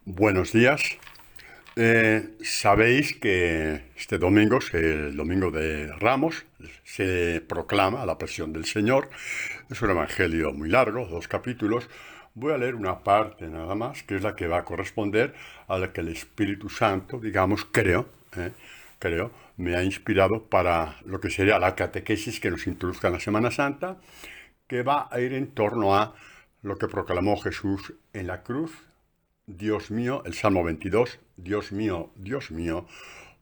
Buenos días. Sabéis que este domingo, el domingo de Ramos, se proclama la pasión del Señor. Es un evangelio muy largo, 2 capítulos. Voy a leer una parte nada más, que es la que va a corresponder a la que el Espíritu Santo, digamos, creo, me ha inspirado para lo que sería la catequesis que nos introduzca en la Semana Santa, que va a ir en torno a lo que proclamó Jesús en la cruz. Dios mío, el Salmo 22, Dios mío,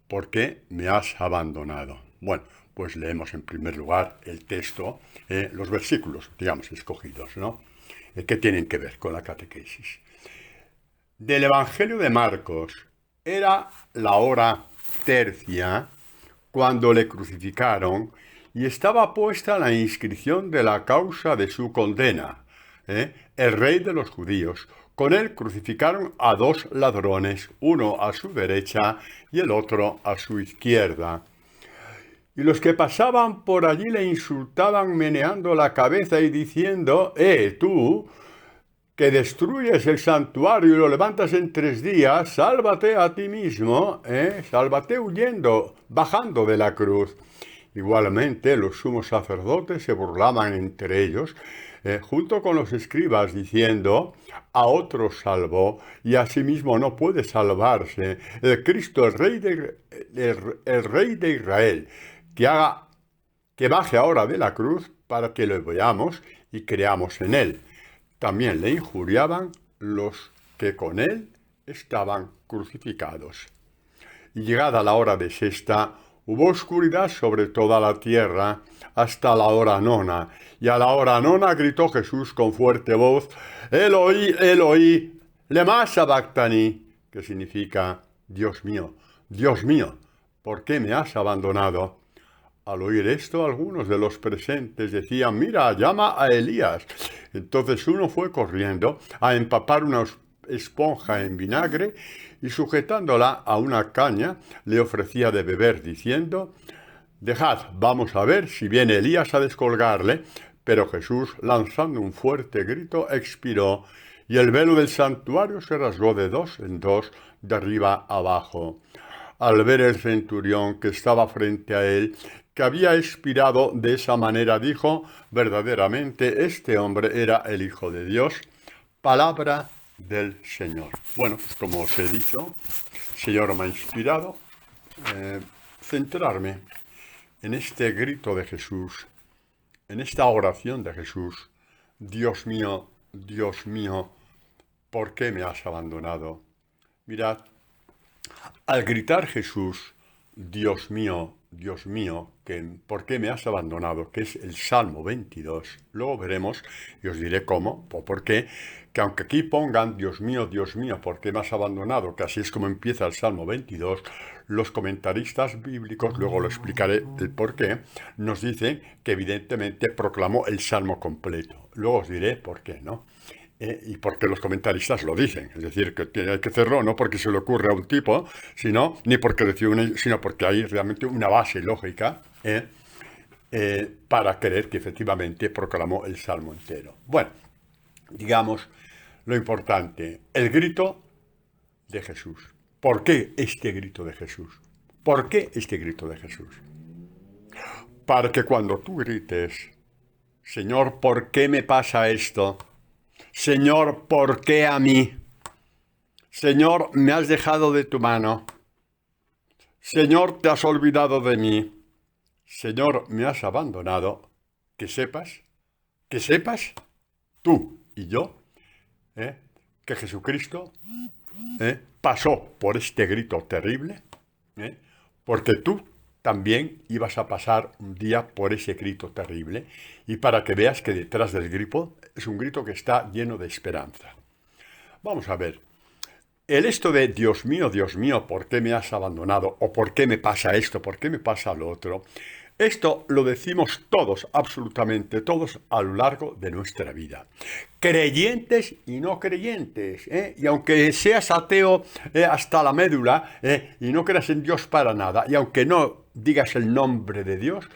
¿por qué me has abandonado? Bueno, pues leemos en primer lugar el texto, los versículos, digamos, escogidos, ¿no? ¿Qué tienen que ver con la catequesis? Del Evangelio de Marcos, era la hora tercia cuando le crucificaron y estaba puesta la inscripción de la causa de su condena. El rey de los judíos. Con él crucificaron a 2 ladrones, uno a su derecha y el otro a su izquierda. Y los que pasaban por allí le insultaban meneando la cabeza y diciendo: tú, que destruyes el santuario y lo levantas en 3 días, sálvate a ti mismo, sálvate huyendo, bajando de la cruz. Igualmente, los sumos sacerdotes se burlaban entre ellos, junto con los escribas, diciendo: a otro salvó y a sí mismo no puede salvarse. El Cristo, el Rey de Israel, que baje ahora de la cruz para que lo veamos y creamos en él. También le injuriaban los que con él estaban crucificados. Y llegada la hora de sexta, hubo oscuridad sobre toda la tierra hasta la hora nona. Y a la hora nona gritó Jesús con fuerte voz: Eloi, Eloi, lema sabactani, que significa: Dios mío, ¿por qué me has abandonado? Al oír esto, algunos de los presentes decían: mira, llama a Elías. Entonces uno fue corriendo a empapar una esponja en vinagre y, sujetándola a una caña, le ofrecía de beber, diciendo: dejad, vamos a ver si viene Elías a descolgarle. Pero Jesús, lanzando un fuerte grito, expiró, y el velo del santuario se rasgó de 2 en 2, de arriba abajo. Al ver el centurión que estaba frente a él, que había expirado de esa manera, dijo: verdaderamente este hombre era el Hijo de Dios. Palabra del Señor. Bueno, pues como os he dicho, el Señor me ha inspirado centrarme en este grito de Jesús, en esta oración de Jesús: Dios mío, ¿por qué me has abandonado? Mirad, al gritar Jesús: Dios mío, ¿por qué me has abandonado?, que es el Salmo 22. Luego veremos y os diré cómo o por qué, que aunque aquí pongan Dios mío, ¿por qué me has abandonado?, que así es como empieza el Salmo 22, los comentaristas bíblicos, luego lo explicaré el por qué, nos dicen que evidentemente proclamó el Salmo completo. Luego os diré por qué, ¿no? Y porque los comentaristas lo dicen, es decir, que hay que hacerlo no porque se le ocurre a un tipo, sino porque hay realmente una base lógica para creer que efectivamente proclamó el Salmo entero. Bueno, digamos lo importante, el grito de Jesús. ¿Por qué este grito de Jesús? ¿Por qué este grito de Jesús? Para que cuando tú grites: Señor, ¿por qué me pasa esto? Señor, ¿por qué a mí? Señor, me has dejado de tu mano. Señor, te has olvidado de mí. Señor, me has abandonado. Que sepas, tú y yo, que Jesucristo pasó por este grito terrible, porque tú también ibas a pasar un día por ese grito terrible, y para que veas que detrás del grito es un grito que está lleno de esperanza. Vamos a ver, el esto de Dios mío, ¿por qué me has abandonado? O ¿por qué me pasa esto? ¿Por qué me pasa lo otro? Esto lo decimos todos, absolutamente todos, a lo largo de nuestra vida. Creyentes y no creyentes. Y aunque seas ateo hasta la médula y no creas en Dios para nada, y aunque no digas el nombre de Dios,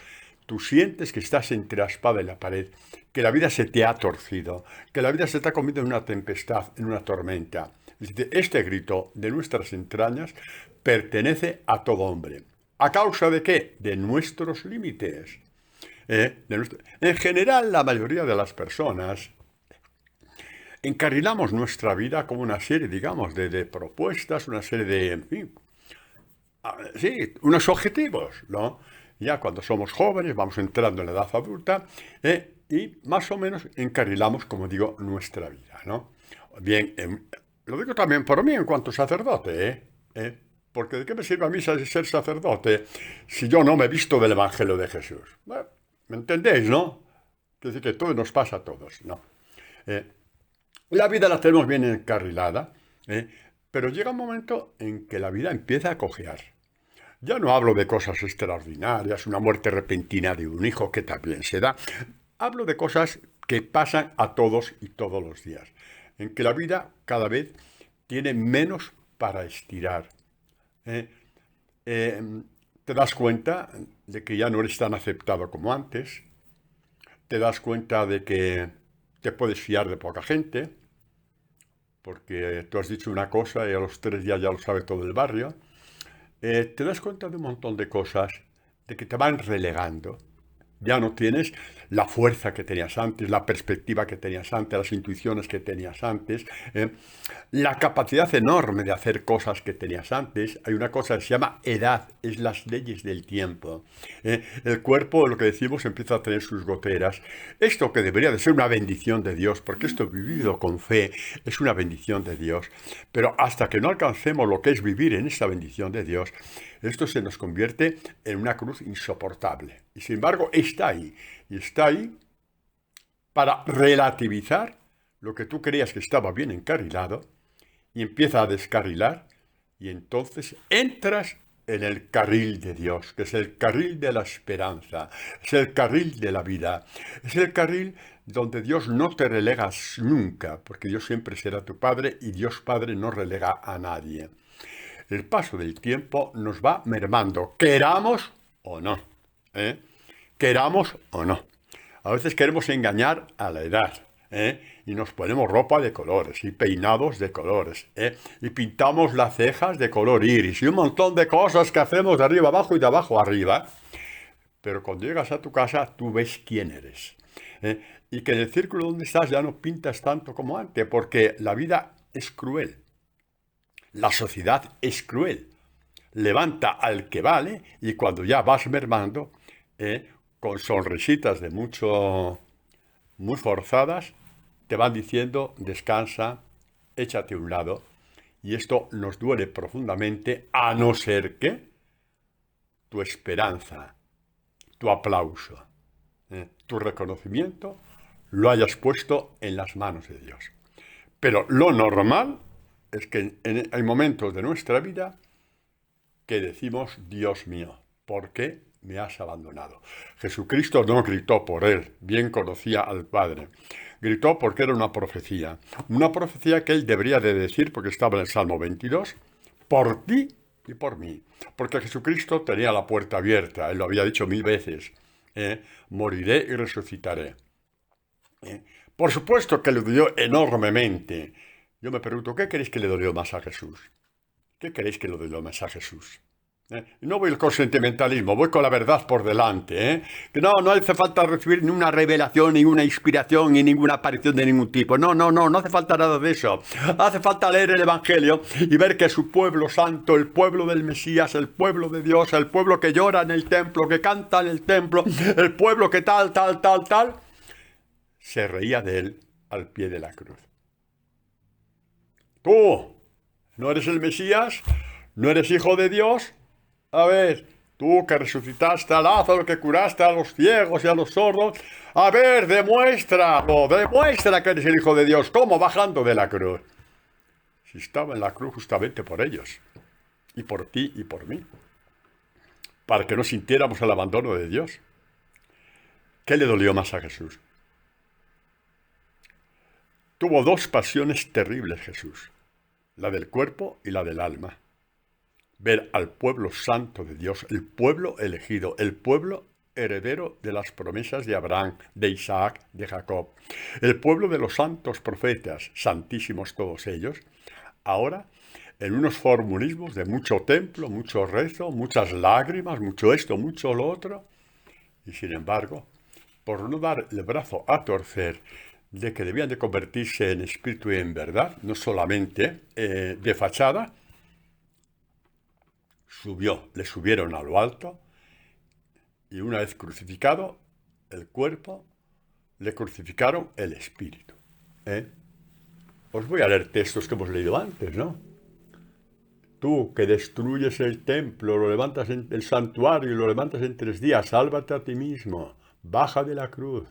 tú sientes que estás entre la espada y la pared, que la vida se te ha torcido, que la vida se te ha comido en una tempestad, en una tormenta. Dice, este grito de nuestras entrañas pertenece a todo hombre. ¿A causa de qué? De nuestros límites. En general, la mayoría de las personas encarrilamos nuestra vida como una serie, digamos, de propuestas, una serie de, en fin, sí, unos objetivos, ¿no? Ya cuando somos jóvenes, vamos entrando en la edad adulta, y más o menos encarrilamos, como digo, nuestra vida, ¿no? Bien, lo digo también por mí en cuanto sacerdote, porque ¿de qué me sirve a mí ser sacerdote si yo no me he visto del Evangelio de Jesús? Bueno, ¿me entendéis, no? Quiere decir que todo nos pasa a todos, ¿no? La vida la tenemos bien encarrilada, pero llega un momento en que la vida empieza a cojear. Ya no hablo de cosas extraordinarias, una muerte repentina de un hijo que también se da. Hablo de cosas que pasan a todos y todos los días, en que la vida cada vez tiene menos para estirar. Te das cuenta de que ya no eres tan aceptado como antes. Te das cuenta de que te puedes fiar de poca gente, porque tú has dicho una cosa y a los 3 días ya lo sabe todo el barrio. Te das cuenta de un montón de cosas, de que te van relegando. Ya no tienes la fuerza que tenías antes, la perspectiva que tenías antes, las intuiciones que tenías antes, la capacidad enorme de hacer cosas que tenías antes. Hay una cosa que se llama edad, es las leyes del tiempo. El cuerpo, lo que decimos, empieza a tener sus goteras. Esto que debería de ser una bendición de Dios, porque esto vivido con fe es una bendición de Dios. Pero hasta que no alcancemos lo que es vivir en esa bendición de Dios, esto se nos convierte en una cruz insoportable. Y sin embargo, está ahí. Y está ahí para relativizar lo que tú creías que estaba bien encarrilado y empieza a descarrilar y entonces entras en el carril de Dios, que es el carril de la esperanza, es el carril de la vida, es el carril donde Dios no te relegas nunca, porque Dios siempre será tu Padre y Dios Padre no relega a nadie. El paso del tiempo nos va mermando, queramos o no, queramos o no. A veces queremos engañar a la edad, y nos ponemos ropa de colores y peinados de colores, y pintamos las cejas de color iris y un montón de cosas que hacemos de arriba abajo y de abajo arriba. Pero cuando llegas a tu casa, tú ves quién eres. Y que en el círculo donde estás ya no pintas tanto como antes, porque la vida es cruel. La sociedad es cruel. Levanta al que vale y cuando ya vas mermando, con sonrisitas de mucho, muy forzadas, te van diciendo, descansa, échate a un lado. Y esto nos duele profundamente, a no ser que tu esperanza, tu aplauso, tu reconocimiento, lo hayas puesto en las manos de Dios. Pero lo normal es que hay momentos de nuestra vida que decimos, Dios mío, ¿por qué me has abandonado? Jesucristo no gritó por él, bien conocía al Padre. Gritó porque era una profecía que él debería de decir, porque estaba en el Salmo 22, por ti y por mí. Porque Jesucristo tenía la puerta abierta, él lo había dicho 1000 veces, moriré y resucitaré. Por supuesto que le dolió enormemente. Yo me pregunto, ¿qué queréis que le dolió más a Jesús? ¿Qué queréis que le dolió más a Jesús? No voy con sentimentalismo, voy con la verdad por delante. Que no hace falta recibir ni una revelación, ni una inspiración, ni ninguna aparición de ningún tipo. No hace falta nada de eso. Hace falta leer el Evangelio y ver que su pueblo santo, el pueblo del Mesías, el pueblo de Dios, el pueblo que llora en el templo, que canta en el templo, el pueblo que tal, se reía de él al pie de la cruz. Tú, ¿no eres el Mesías? ¿No eres hijo de Dios? A ver, tú que resucitaste a Lázaro, que curaste a los ciegos y a los sordos, a ver, demuestra que eres el hijo de Dios. ¿Cómo? Bajando de la cruz. Si estaba en la cruz justamente por ellos, y por ti y por mí, para que no sintiéramos el abandono de Dios. ¿Qué le dolió más a Jesús? Tuvo 2 pasiones terribles Jesús, la del cuerpo y la del alma. Ver al pueblo santo de Dios, el pueblo elegido, el pueblo heredero de las promesas de Abraham, de Isaac, de Jacob. El pueblo de los santos profetas, santísimos todos ellos, ahora en unos formulismos de mucho templo, mucho rezo, muchas lágrimas, mucho esto, mucho lo otro, y sin embargo, por no dar el brazo a torcer de que debían de convertirse en espíritu y en verdad, no solamente de fachada, le subieron a lo alto, y una vez crucificado el cuerpo, le crucificaron el espíritu. Os voy a leer textos que hemos leído antes, ¿no? Tú que destruyes el templo, lo levantas en el santuario y lo levantas en 3 días, sálvate a ti mismo, baja de la cruz.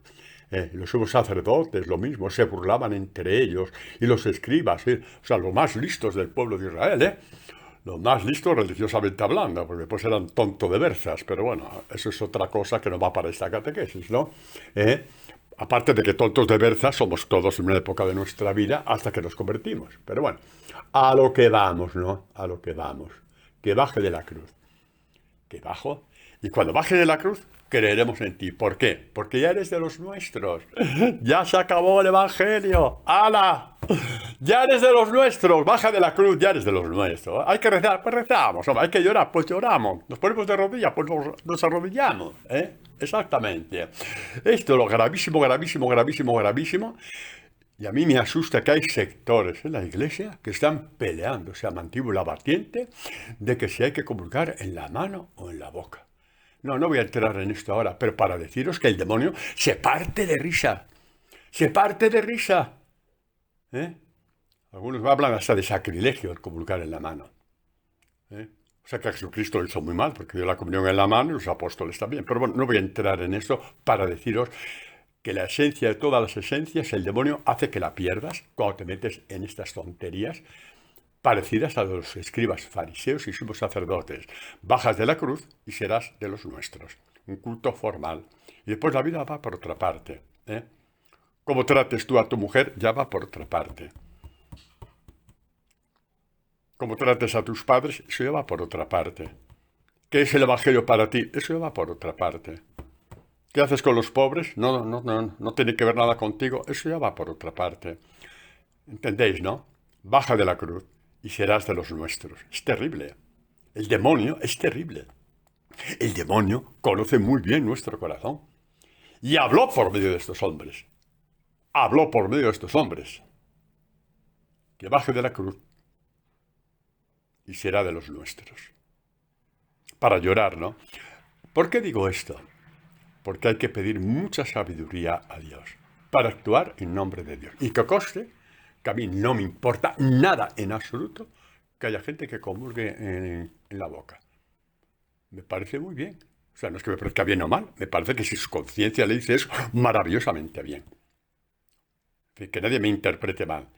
Los sumos sacerdotes, lo mismo, se burlaban entre ellos, y los escribas, o sea, los más listos del pueblo de Israel, los más listos religiosamente hablando, porque después eran tonto de versas, pero bueno, eso es otra cosa que no va para esta catequesis, ¿no? Aparte de que tontos de versas somos todos en una época de nuestra vida hasta que nos convertimos. Pero bueno, a lo que vamos, ¿no? A lo que vamos. Que baje de la cruz. Que bajo. Y cuando baje de la cruz, creeremos en ti. ¿Por qué? Porque ya eres de los nuestros. Ya se acabó el evangelio. ¡Hala! Ya eres de los nuestros. Baja de la cruz, ya eres de los nuestros. Hay que rezar, pues rezamos. Hay que llorar, pues lloramos. Nos ponemos de rodillas, pues nos arrodillamos. Exactamente. Esto es lo gravísimo, gravísimo, gravísimo, gravísimo. Y a mí me asusta que hay sectores en la iglesia que están peleando, o sea, mandíbula batiente, de que si hay que comulgar en la mano o en la boca. No voy a entrar en esto ahora, pero para deciros que el demonio se parte de risa. Se parte de risa. Algunos hablan hasta de sacrilegio el comulgar en la mano. O sea que Jesucristo lo hizo muy mal, porque dio la comunión en la mano y los apóstoles también. Pero bueno, no voy a entrar en esto para deciros que la esencia de todas las esencias, el demonio hace que la pierdas cuando te metes en estas tonterías parecidas a los escribas fariseos y sumos sacerdotes. Bajas de la cruz y serás de los nuestros. Un culto formal. Y después la vida va por otra parte. Cómo trates tú a tu mujer ya va por otra parte. Cómo trates a tus padres, eso ya va por otra parte. ¿Qué es el evangelio para ti? Eso ya va por otra parte. ¿Qué haces con los pobres? No tiene que ver nada contigo. Eso ya va por otra parte. ¿Entendéis, no? Baja de la cruz y serás de los nuestros. Es terrible. El demonio es terrible. El demonio conoce muy bien nuestro corazón. Y habló por medio de estos hombres. Habló por medio de estos hombres. Que baje de la cruz y será de los nuestros. Para llorar, ¿no? ¿Por qué digo esto? Porque hay que pedir mucha sabiduría a Dios para actuar en nombre de Dios. Y que conste que a mí no me importa nada en absoluto que haya gente que comulgue en la boca. Me parece muy bien. O sea, no es que me parezca bien o mal, me parece que si su conciencia le dice eso, maravillosamente bien. Que nadie me interprete mal.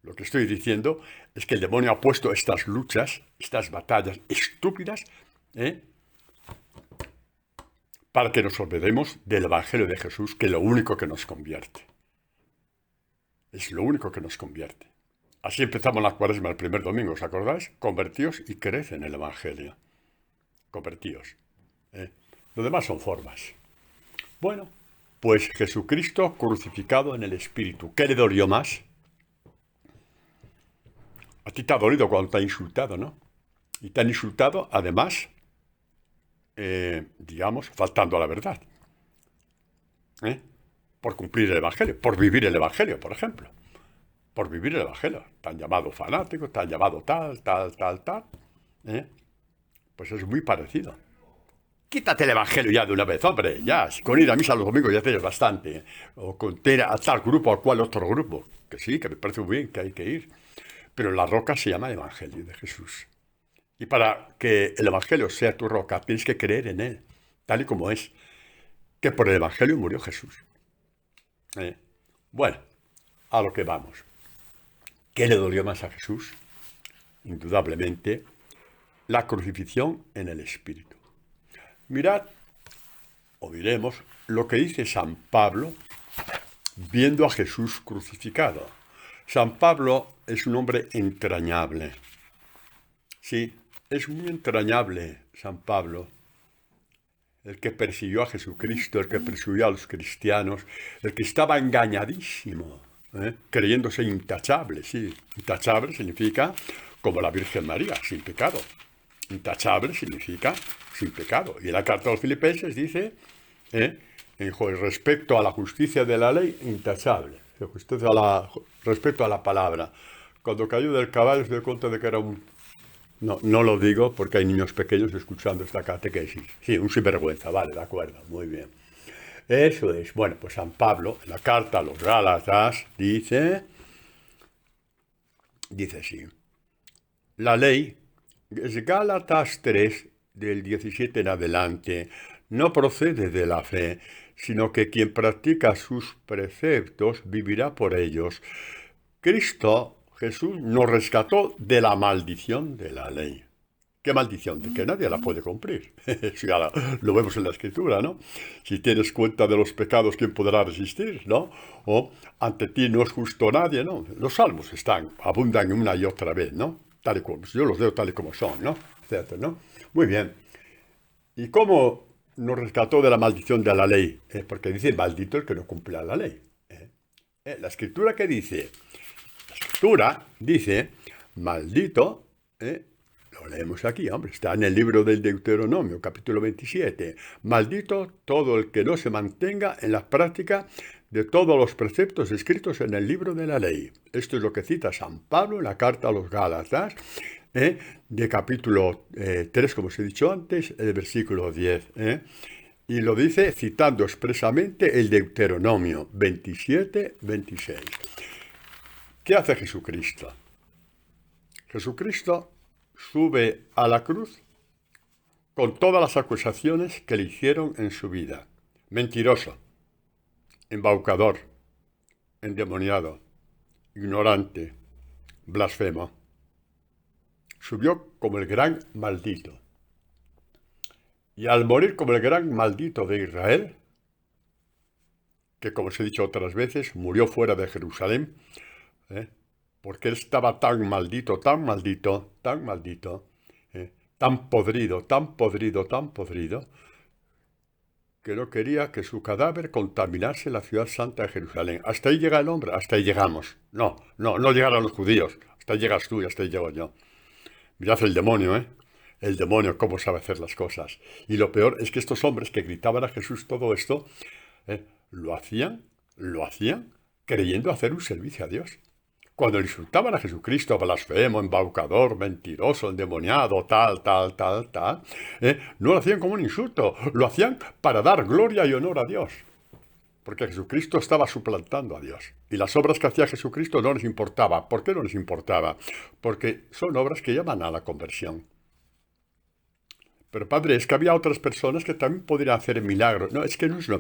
Lo que estoy diciendo es que el demonio ha puesto estas luchas, estas batallas estúpidas, para que nos olvidemos del Evangelio de Jesús, que es lo único que nos convierte. Es lo único que nos convierte. Así empezamos la cuaresma el primer domingo, ¿os acordáis? Convertíos y creed en el Evangelio. Convertíos. Lo demás son formas. Bueno, pues Jesucristo crucificado en el Espíritu. ¿Qué le dolió más? A ti te ha dolido cuando te ha insultado, ¿no? Y te han insultado, además, digamos, faltando a la verdad. Por cumplir el Evangelio, por vivir el Evangelio, por ejemplo. Por vivir el Evangelio. Te han llamado fanático, te han llamado tal. Pues es muy parecido. Quítate el Evangelio ya de una vez, hombre, ya. Si con ir a misa los domingos ya tienes bastante. O con ir a tal grupo o cual otro grupo. Que sí, que me parece muy bien que hay que ir. Pero la roca se llama Evangelio de Jesús. Y para que el Evangelio sea tu roca, tienes que creer en él, tal y como es. Que por el Evangelio murió Jesús. Bueno, a lo que vamos. ¿Qué le dolió más a Jesús? Indudablemente, la crucifixión en el Espíritu. Mirad, o diremos, lo que dice San Pablo viendo a Jesús crucificado. San Pablo es un hombre entrañable. Sí, es muy entrañable San Pablo. el que persiguió a Jesucristo, el que persiguió a los cristianos, el que estaba engañadísimo, creyéndose intachable, sí. Intachable significa como la Virgen María, sin pecado. Intachable significa sin pecado. Y en la carta a los Filipenses dice, respecto a la justicia de la ley, intachable. Respecto a la palabra. Cuando cayó del caballo se dio cuenta de que era un... No, no lo digo porque hay niños pequeños escuchando esta catequesis. Sí, un sinvergüenza, vale, de acuerdo, muy bien. Eso es. Bueno, pues San Pablo, en la carta a los Gálatas, dice así. La ley, es Gálatas 3, del 17 en adelante, no procede de la fe, sino que quien practica sus preceptos vivirá por ellos. Cristo, Jesús, nos rescató de la maldición de la ley. ¿Qué maldición? De que nadie la puede cumplir. Eso ya lo vemos en la Escritura, ¿no? Si tienes cuenta de los pecados, ¿quién podrá resistir, no? O ante ti no es justo nadie, ¿no? Los salmos abundan una y otra vez, ¿no? Tal y como, yo los leo tal y como son, ¿no? Etcétera, ¿no? Muy bien. ¿Y cómo nos rescató de la maldición de la ley? Porque dice, maldito el que no cumpla la ley. La Escritura, ¿qué dice? La Escritura dice, maldito, lo leemos aquí, hombre, está en el libro del Deuteronomio, capítulo 27. Maldito todo el que no se mantenga en la práctica de todos los preceptos escritos en el libro de la ley. Esto es lo que cita San Pablo en la carta a los Gálatas, de capítulo 3, como os he dicho antes, el versículo 10. Y lo dice citando expresamente el Deuteronomio 27, 26. ¿Qué hace Jesucristo? Jesucristo sube a la cruz con todas las acusaciones que le hicieron en su vida. Mentiroso, embaucador, endemoniado, ignorante, blasfemo. Subió como el gran maldito. Y al morir como el gran maldito de Israel, que como os he dicho otras veces, murió fuera de Jerusalén, porque él estaba tan maldito, tan podrido, que no quería que su cadáver contaminase la ciudad santa de Jerusalén. Hasta ahí llega el hombre, hasta ahí llegamos. No llegaron los judíos, hasta ahí llegas tú y hasta ahí llego yo. Mirad el demonio, el demonio cómo sabe hacer las cosas. Y lo peor es que estos hombres que gritaban a Jesús todo esto, lo hacían creyendo hacer un servicio a Dios. Cuando le insultaban a Jesucristo, blasfemo, embaucador, mentiroso, endemoniado, tal, no lo hacían como un insulto, lo hacían para dar gloria y honor a Dios. Porque Jesucristo estaba suplantando a Dios. Y las obras que hacía Jesucristo no les importaba. ¿Por qué no les importaba? Porque son obras que llaman a la conversión. Pero padre, es que había otras personas que también podrían hacer milagros. No, es que no es lo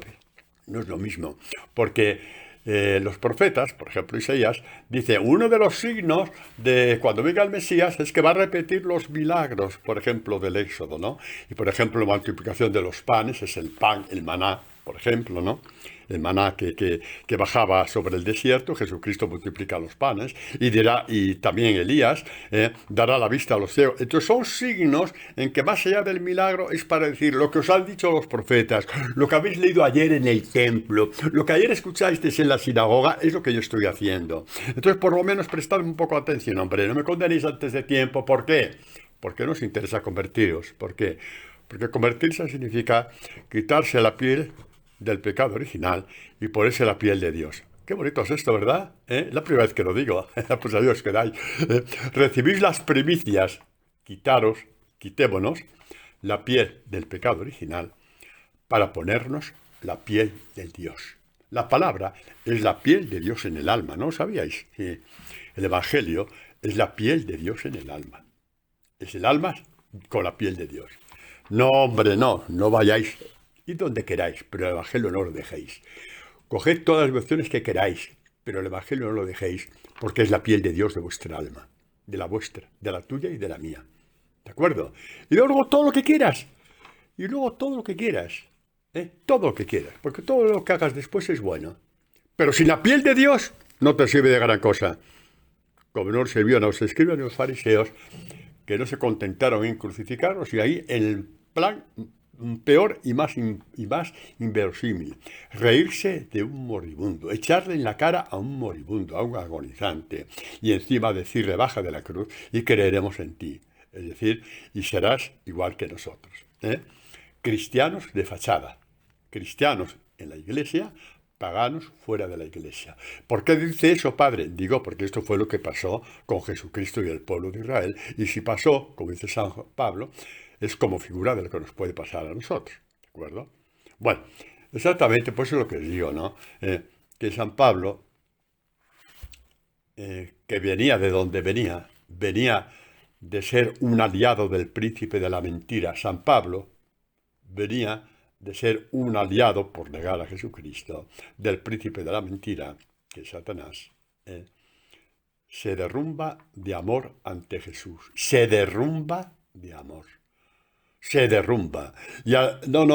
mismo. Porque los profetas, por ejemplo Isaías, dice, uno de los signos de cuando venga el Mesías es que va a repetir los milagros, por ejemplo, del Éxodo, ¿no? Y por ejemplo, la multiplicación de los panes es el pan, el maná, por ejemplo, ¿no? El maná que bajaba sobre el desierto, Jesucristo multiplica los panes, y también Elías dará la vista a los ciegos. Entonces son signos en que más allá del milagro es para decir lo que os han dicho los profetas, lo que habéis leído ayer en el templo, lo que ayer escuchasteis en la sinagoga, es lo que yo estoy haciendo. Entonces por lo menos prestad un poco de atención, hombre, no me condenéis antes de tiempo. ¿Por qué? Porque no os interesa convertiros. ¿Por qué? Porque convertirse significa quitarse la piel del pecado original y ponerse la piel de Dios. Qué bonito es esto, ¿verdad? La primera vez que lo digo, pues adiós quedáis. Recibís las primicias, quitémonos la piel del pecado original para ponernos la piel del Dios. La palabra es la piel de Dios en el alma, ¿no lo sabíais? El Evangelio es la piel de Dios en el alma. Es el alma con la piel de Dios. No, hombre, no vayáis. Id donde queráis, pero el Evangelio no lo dejéis. Coged todas las versiones que queráis, pero el Evangelio no lo dejéis, porque es la piel de Dios de vuestra alma, de la vuestra, de la tuya y de la mía. ¿De acuerdo? Y luego todo lo que quieras. Todo lo que quieras, porque todo lo que hagas después es bueno. Pero sin la piel de Dios no te sirve de gran cosa. Como no sirvió a los escribas ni a los fariseos, que no se contentaron en crucificarlos, y ahí el plan peor y más inverosímil. Reírse de un moribundo, echarle en la cara a un moribundo, a un agonizante, y encima decirle baja de la cruz y creeremos en ti. Es decir, y serás igual que nosotros. Cristianos de fachada, cristianos en la iglesia, paganos fuera de la iglesia. ¿Por qué dice eso, padre? Digo, porque esto fue lo que pasó con Jesucristo y el pueblo de Israel, y si pasó, como dice San Pablo, es como figura de lo que nos puede pasar a nosotros, ¿de acuerdo? Bueno, exactamente, pues es lo que os digo, ¿no? Que San Pablo, que venía de donde venía de ser un aliado del príncipe de la mentira. San Pablo venía de ser un aliado, por negar a Jesucristo, del príncipe de la mentira, que es Satanás. Se derrumba de amor ante Jesús. Se derrumba de amor. Se derrumba.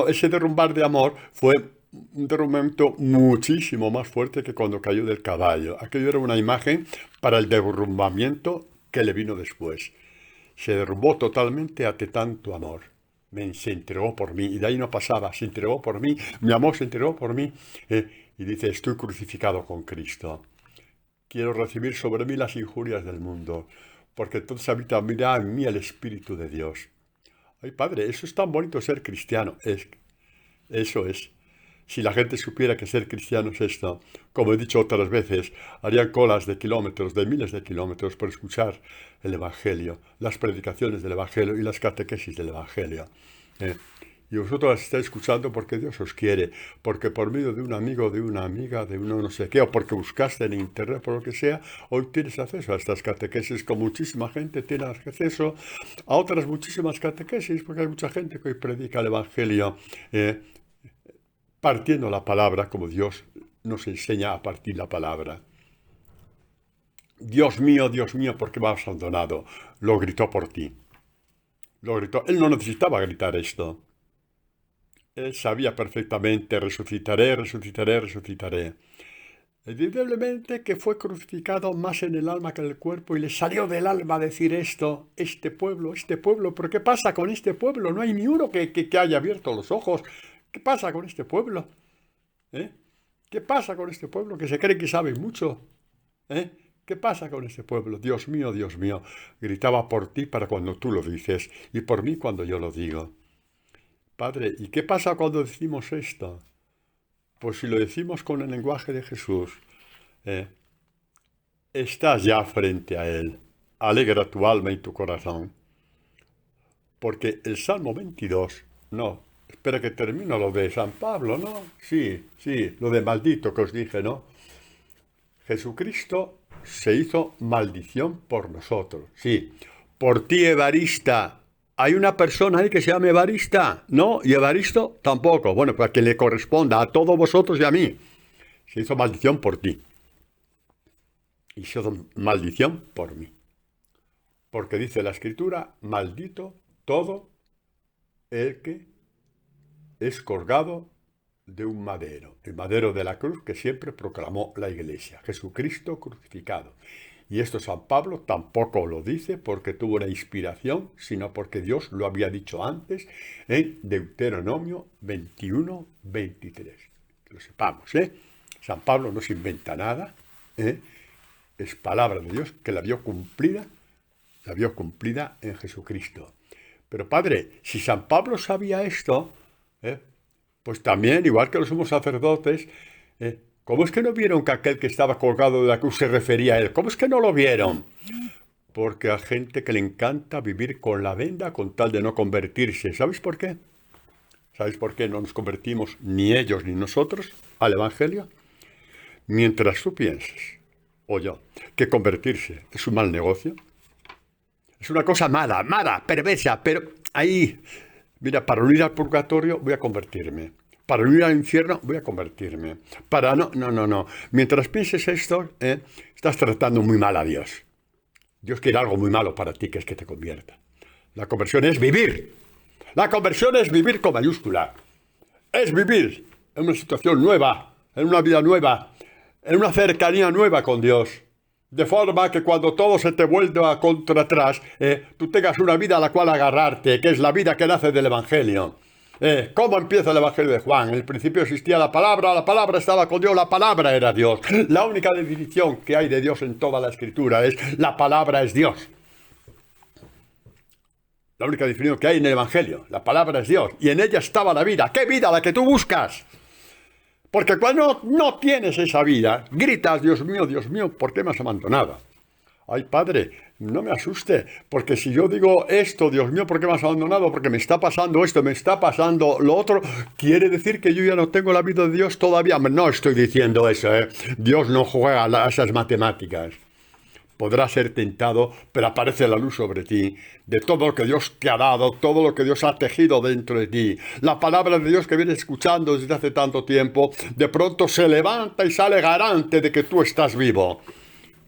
Ese derrumbar de amor fue un derrumbamiento muchísimo más fuerte que cuando cayó del caballo. Aquello era una imagen para el derrumbamiento que le vino después. Se derrumbó totalmente ante tanto amor. Se entregó por mí, y de ahí no pasaba. Se entregó por mí, mi amor se entregó por mí. Y dice, estoy crucificado con Cristo. Quiero recibir sobre mí las injurias del mundo, porque entonces habita en mí el Espíritu de Dios. Ay, padre, eso es tan bonito ser cristiano. Eso es. Si la gente supiera que ser cristiano es esto, como he dicho otras veces, harían colas de kilómetros, de miles de kilómetros por escuchar el Evangelio, las predicaciones del Evangelio y las catequesis del Evangelio. Y vosotros las estáis escuchando porque Dios os quiere, porque por medio de un amigo, de una amiga, de uno no sé qué, o porque buscaste en internet, por lo que sea, hoy tienes acceso a estas catequesis, con muchísima gente tiene acceso a otras muchísimas catequesis, porque hay mucha gente que hoy predica el Evangelio partiendo la palabra como Dios nos enseña a partir la palabra. Dios mío, ¿por qué me has abandonado? Lo gritó por ti. Lo gritó. Él no necesitaba gritar esto. Él sabía perfectamente, resucitaré, resucitaré, resucitaré. Evidentemente que fue crucificado más en el alma que en el cuerpo y le salió del alma decir esto, este pueblo, ¿pero qué pasa con este pueblo? No hay ni uno que haya abierto los ojos. ¿Qué pasa con este pueblo? ¿Qué pasa con este pueblo que se cree que sabe mucho? ¿Qué pasa con este pueblo? Dios mío, gritaba por ti para cuando tú lo dices y por mí cuando yo lo digo. Padre, ¿y qué pasa cuando decimos esto? Pues si lo decimos con el lenguaje de Jesús, estás ya frente a Él. Alegra tu alma y tu corazón. Porque el Salmo 22, espera que termino lo de San Pablo, ¿no? Sí, lo de maldito que os dije, ¿no? Jesucristo se hizo maldición por nosotros, sí. Por ti, Evarista. ¿Hay una persona ahí que se llame Evarista? No, y Evaristo tampoco. Bueno, pues a quien le corresponda, a todos vosotros y a mí. Se hizo maldición por ti. Y se hizo maldición por mí. Porque dice la Escritura, maldito todo el que es colgado de un madero, el madero de la cruz que siempre proclamó la Iglesia, Jesucristo crucificado. Y esto San Pablo tampoco lo dice porque tuvo una inspiración, sino porque Dios lo había dicho antes en Deuteronomio 21, 23. Que lo sepamos, San Pablo no se inventa nada, es palabra de Dios que la vio cumplida en Jesucristo. Pero padre, si San Pablo sabía esto, pues también, igual que los sumos sacerdotes, ¿cómo es que no vieron que aquel que estaba colgado de la cruz se refería a él? ¿Cómo es que no lo vieron? Porque a gente que le encanta vivir con la venda con tal de no convertirse. ¿Sabéis por qué? ¿Sabéis por qué no nos convertimos ni ellos ni nosotros al Evangelio? Mientras tú pienses, o yo, que convertirse es un mal negocio, es una cosa mala, perversa, pero ahí, mira, para no ir al purgatorio voy a convertirme. Para no ir al infierno voy a convertirme. No. Mientras pienses esto, estás tratando muy mal a Dios. Dios quiere algo muy malo para ti, que es que te convierta. La conversión es vivir. La conversión es vivir con mayúscula. Es vivir en una situación nueva, en una vida nueva, en una cercanía nueva con Dios. De forma que cuando todo se te vuelva contra atrás, tú tengas una vida a la cual agarrarte, que es la vida que nace del Evangelio. ¿Cómo empieza el Evangelio de Juan? En el principio existía la palabra estaba con Dios, la palabra era Dios. La única definición que hay de Dios en toda la Escritura es la palabra es Dios. La única definición que hay en el Evangelio, la palabra es Dios. Y en ella estaba la vida. ¿Qué vida? La que tú buscas. Porque cuando no tienes esa vida, gritas, Dios mío, ¿por qué me has abandonado? Ay, Padre, no me asuste, porque si yo digo esto, Dios mío, ¿por qué me has abandonado? Porque me está pasando esto, me está pasando lo otro, quiere decir que yo ya no tengo la vida de Dios todavía. No estoy diciendo eso, ¿eh? Dios no juega a esas matemáticas. Podrás ser tentado, pero aparece la luz sobre ti, de todo lo que Dios te ha dado, todo lo que Dios ha tejido dentro de ti. La palabra de Dios que vienes escuchando desde hace tanto tiempo, de pronto se levanta y sale garante de que tú estás vivo.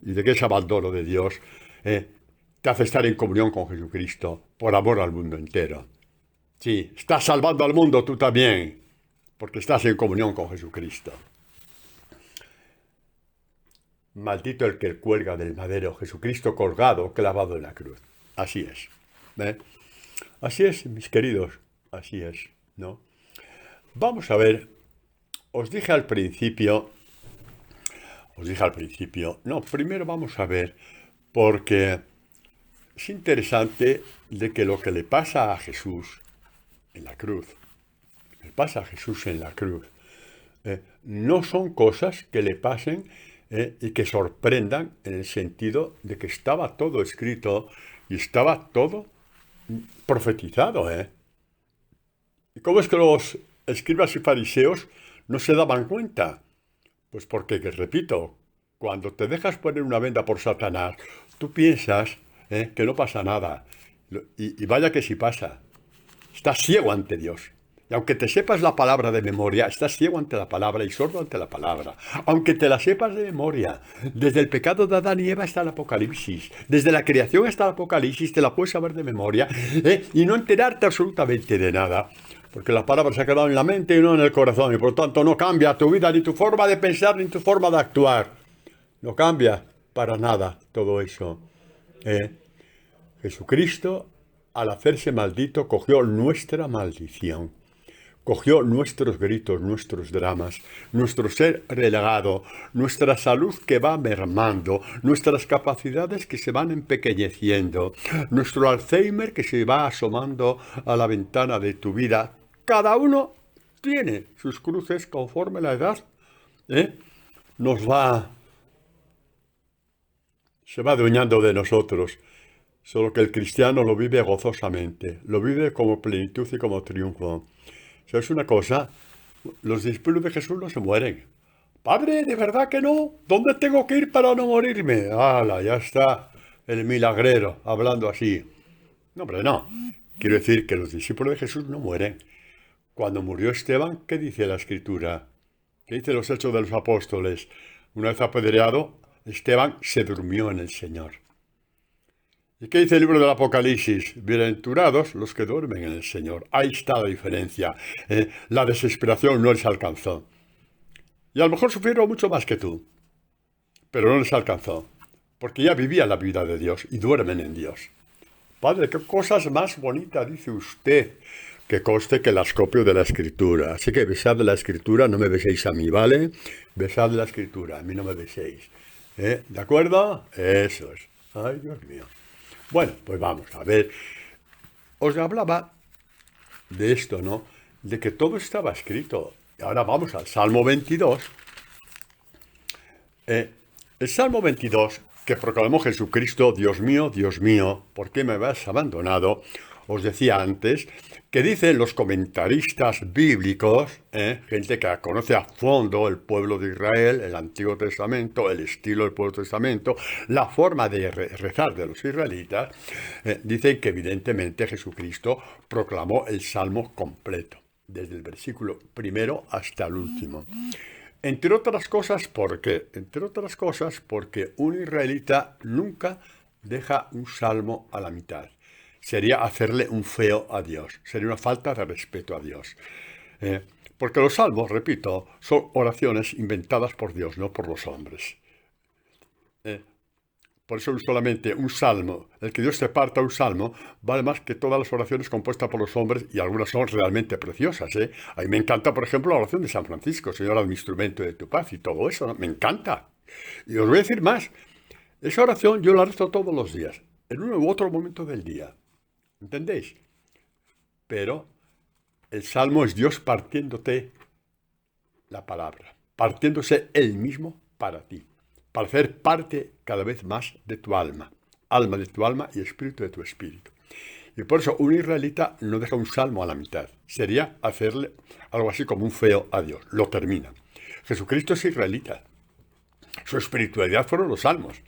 Y de que ese abandono de Dios te hace estar en comunión con Jesucristo, por amor al mundo entero. Sí, estás salvando al mundo tú también, porque estás en comunión con Jesucristo. Maldito el que cuelga del madero, Jesucristo colgado, clavado en la cruz. Así es. ¿Eh? Así es, mis queridos. Así es, ¿no? Vamos a ver. No, primero vamos a ver, porque es interesante de que lo que le pasa a Jesús en la cruz, no son cosas que le pasen y que sorprendan en el sentido de que estaba todo escrito y estaba todo profetizado. ¿Y cómo es que los escribas y fariseos no se daban cuenta? Pues porque, que repito, cuando te dejas poner una venda por Satanás, tú piensas que no pasa nada. Y vaya que sí pasa. Estás ciego ante Dios. Y aunque te sepas la palabra de memoria, estás ciego ante la palabra y sordo ante la palabra. Aunque te la sepas de memoria, desde el pecado de Adán y Eva hasta el Apocalipsis, desde la creación hasta el Apocalipsis, te la puedes saber de memoria y no enterarte absolutamente de nada. Porque la palabra se ha quedado en la mente y no en el corazón. Y por tanto no cambia tu vida, ni tu forma de pensar, ni tu forma de actuar. No cambia para nada todo eso. Jesucristo, al hacerse maldito, cogió nuestra maldición. Cogió nuestros gritos, nuestros dramas, nuestro ser relegado, nuestra salud que va mermando, nuestras capacidades que se van empequeñeciendo, nuestro Alzheimer que se va asomando a la ventana de tu vida. Cada uno tiene sus cruces conforme la edad. Se va adueñando de nosotros. Solo que el cristiano lo vive gozosamente, lo vive como plenitud y como triunfo. ¿Sabes una cosa? Los discípulos de Jesús no se mueren. Padre, ¿de verdad que no? ¿Dónde tengo que ir para no morirme? ¡Hala! Ya está el milagrero hablando así. No, hombre, no. Quiero decir que los discípulos de Jesús no mueren. Cuando murió Esteban, ¿qué dice la Escritura? ¿Qué dice los Hechos de los Apóstoles? Una vez apedreado, Esteban se durmió en el Señor. ¿Y qué dice el libro del Apocalipsis? Bienaventurados los que duermen en el Señor. Ahí está la diferencia. La desesperación no les alcanzó. Y a lo mejor sufrieron mucho más que tú, pero no les alcanzó, porque ya vivían la vida de Dios y duermen en Dios. Padre, qué cosas más bonitas dice usted. Que conste que las copio de la Escritura. Así que besad la Escritura, no me beséis a mí, ¿vale? Besad la Escritura, a mí no me beséis. ¿De acuerdo? Eso es. Ay, Dios mío. Bueno, pues vamos a ver. Os hablaba de esto, ¿no? De que todo estaba escrito. Y ahora vamos al Salmo 22. El Salmo 22, que proclamó Jesucristo, Dios mío, ¿por qué me has abandonado? Os decía antes que dicen los comentaristas bíblicos, gente que conoce a fondo el pueblo de Israel, el Antiguo Testamento, el estilo del Nuevo Testamento, la forma de rezar de los israelitas, dicen que evidentemente Jesucristo proclamó el Salmo completo, desde el versículo primero hasta el último. Entre otras cosas, ¿por qué? Entre otras cosas, porque un israelita nunca deja un salmo a la mitad. Sería hacerle un feo a Dios, sería una falta de respeto a Dios. Porque los salmos, repito, son oraciones inventadas por Dios, no por los hombres. Por eso solamente un salmo, el que Dios te parta un salmo, vale más que todas las oraciones compuestas por los hombres, y algunas son realmente preciosas, ¿eh? A mí me encanta, por ejemplo, la oración de San Francisco, Señor, haz mi instrumento de tu paz, y todo eso, ¿no? Me encanta. Y os voy a decir más, esa oración yo la rezo todos los días, en uno u otro momento del día. ¿Entendéis? Pero el salmo es Dios partiéndote la palabra, partiéndose Él mismo para ti, para hacer parte cada vez más de tu alma de tu alma y espíritu de tu espíritu. Y por eso un israelita no deja un salmo a la mitad. Sería hacerle algo así como un feo a Dios. Lo termina. Jesucristo es israelita. Su espiritualidad fueron los salmos.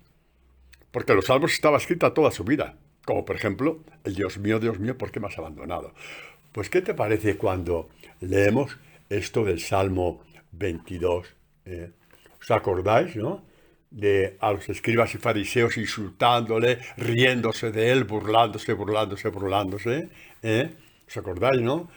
Porque los salmos estaba escrita toda su vida. Como por ejemplo, el Dios mío, ¿por qué me has abandonado? Pues ¿qué te parece cuando leemos esto del Salmo 22? ¿Os acordáis, no? De a los escribas y fariseos insultándole, riéndose de él, burlándose. ¿Os acordáis, no?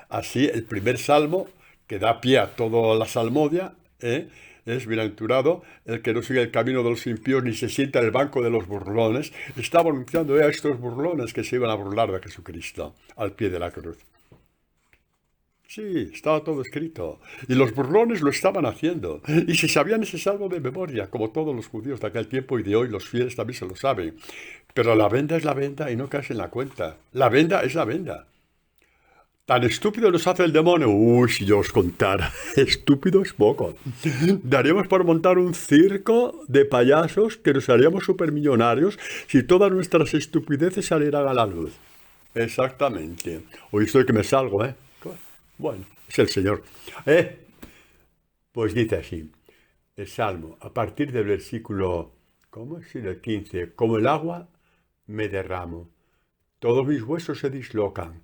Así, el primer salmo que da pie a toda la salmodia, es bienaventurado el que no sigue el camino de los impíos ni se sienta en el banco de los burlones. Estaba anunciando a estos burlones que se iban a burlar de Jesucristo al pie de la cruz. Sí, estaba todo escrito. Y los burlones lo estaban haciendo. Y se sabían ese salmo de memoria, como todos los judíos de aquel tiempo y de hoy, los fieles también se lo saben. Pero la venda es la venda y no caes en la cuenta. La venda es la venda. Tan estúpido nos hace el demonio. Uy, si yo os contara. Estúpido es poco. Daríamos por montar un circo de payasos que nos haríamos supermillonarios si todas nuestras estupideces salieran a la luz. Exactamente. Hoy estoy que me salgo, ¿eh? Bueno, es el Señor. Pues dice así, el Salmo, a partir del versículo, ¿cómo es? El 15. Como el agua me derramo, todos mis huesos se dislocan,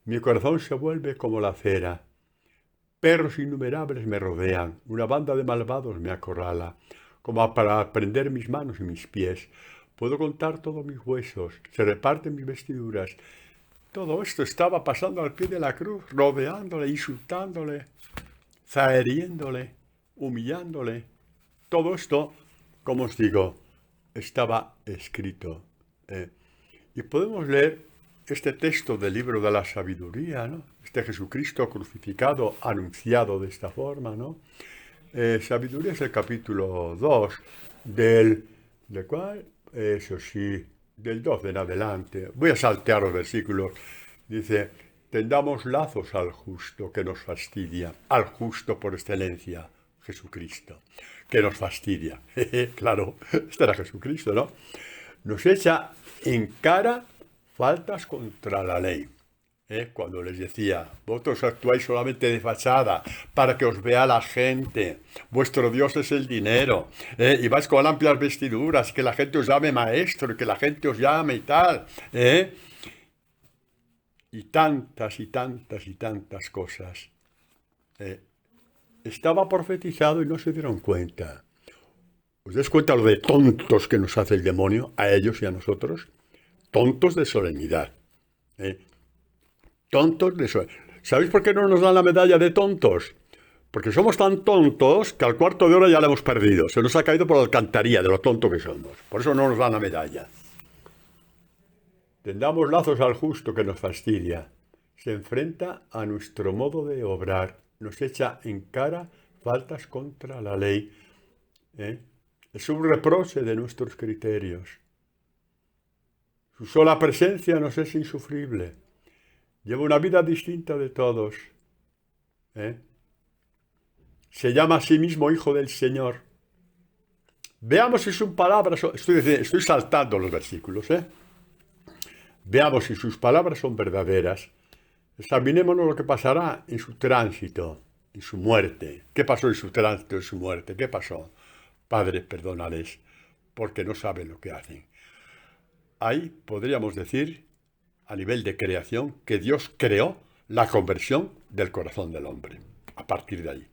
mi corazón se vuelve como la cera. Perros innumerables me rodean, una banda de malvados me acorrala, como para prender mis manos y mis pies. Puedo contar todos mis huesos, se reparten mis vestiduras. Todo esto estaba pasando al pie de la cruz, rodeándole, insultándole, zaheriéndole, humillándole. Todo esto, como os digo, estaba escrito. Y podemos leer este texto del libro de la sabiduría, ¿no? Este Jesucristo crucificado, anunciado de esta forma, ¿no? Sabiduría es el capítulo 2 ¿de cuál? Eso sí, del 12 en adelante. Voy a saltear los versículos. Dice, tendamos lazos al justo que nos fastidia, al justo por excelencia, Jesucristo, que nos fastidia. Claro, este era Jesucristo, ¿no? Nos echa en cara faltas contra la ley. Cuando les decía, vosotros actuáis solamente de fachada para que os vea la gente, vuestro Dios es el dinero, y vais con amplias vestiduras, que la gente os llame maestro, que la gente os llame y tal, y tantas cosas. Estaba profetizado y no se dieron cuenta. ¿Os dais cuenta lo de tontos que nos hace el demonio, a ellos y a nosotros? Tontos de solemnidad. Tontos de solemnidad. ¿Sabéis por qué no nos dan la medalla de tontos? Porque somos tan tontos que al cuarto de hora ya la hemos perdido. Se nos ha caído por la alcantarilla de lo tonto que somos. Por eso no nos dan la medalla. Tendamos lazos al justo que nos fastidia. Se enfrenta a nuestro modo de obrar. Nos echa en cara faltas contra la ley. Es un reproche de nuestros criterios. Su sola presencia nos es insufrible. Lleva una vida distinta de todos. Se llama a sí mismo Hijo del Señor. Veamos si sus palabras... Estoy saltando los versículos, Veamos si sus palabras son verdaderas. Examinémonos lo que pasará en su tránsito, en su muerte. ¿Qué pasó en su tránsito, en su muerte? ¿Qué pasó? Padre, perdónales, porque no saben lo que hacen. Ahí podríamos decir, a nivel de creación, que Dios creó la conversión del corazón del hombre. A partir de ahí.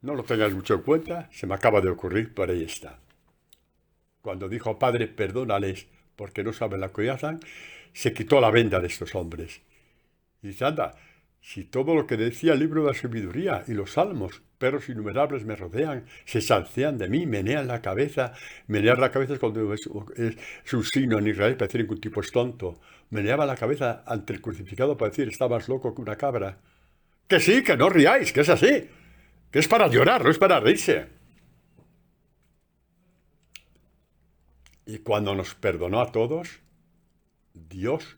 No lo tengáis mucho en cuenta, se me acaba de ocurrir, pero ahí está. Cuando dijo, Padre, perdónales, porque no saben lo que hacen, se quitó la venda de estos hombres. Y dice, anda, si todo lo que decía el libro de la sabiduría y los salmos perros innumerables me rodean, se salcean de mí, menean la cabeza. Menear la cabeza es cuando es un signo en Israel para decir que un tipo es tonto. Meneaba la cabeza ante el crucificado para decir, está más loco que una cabra. Que sí, que no riáis, que es así, que es para llorar, no es para reírse. Y cuando nos perdonó a todos, Dios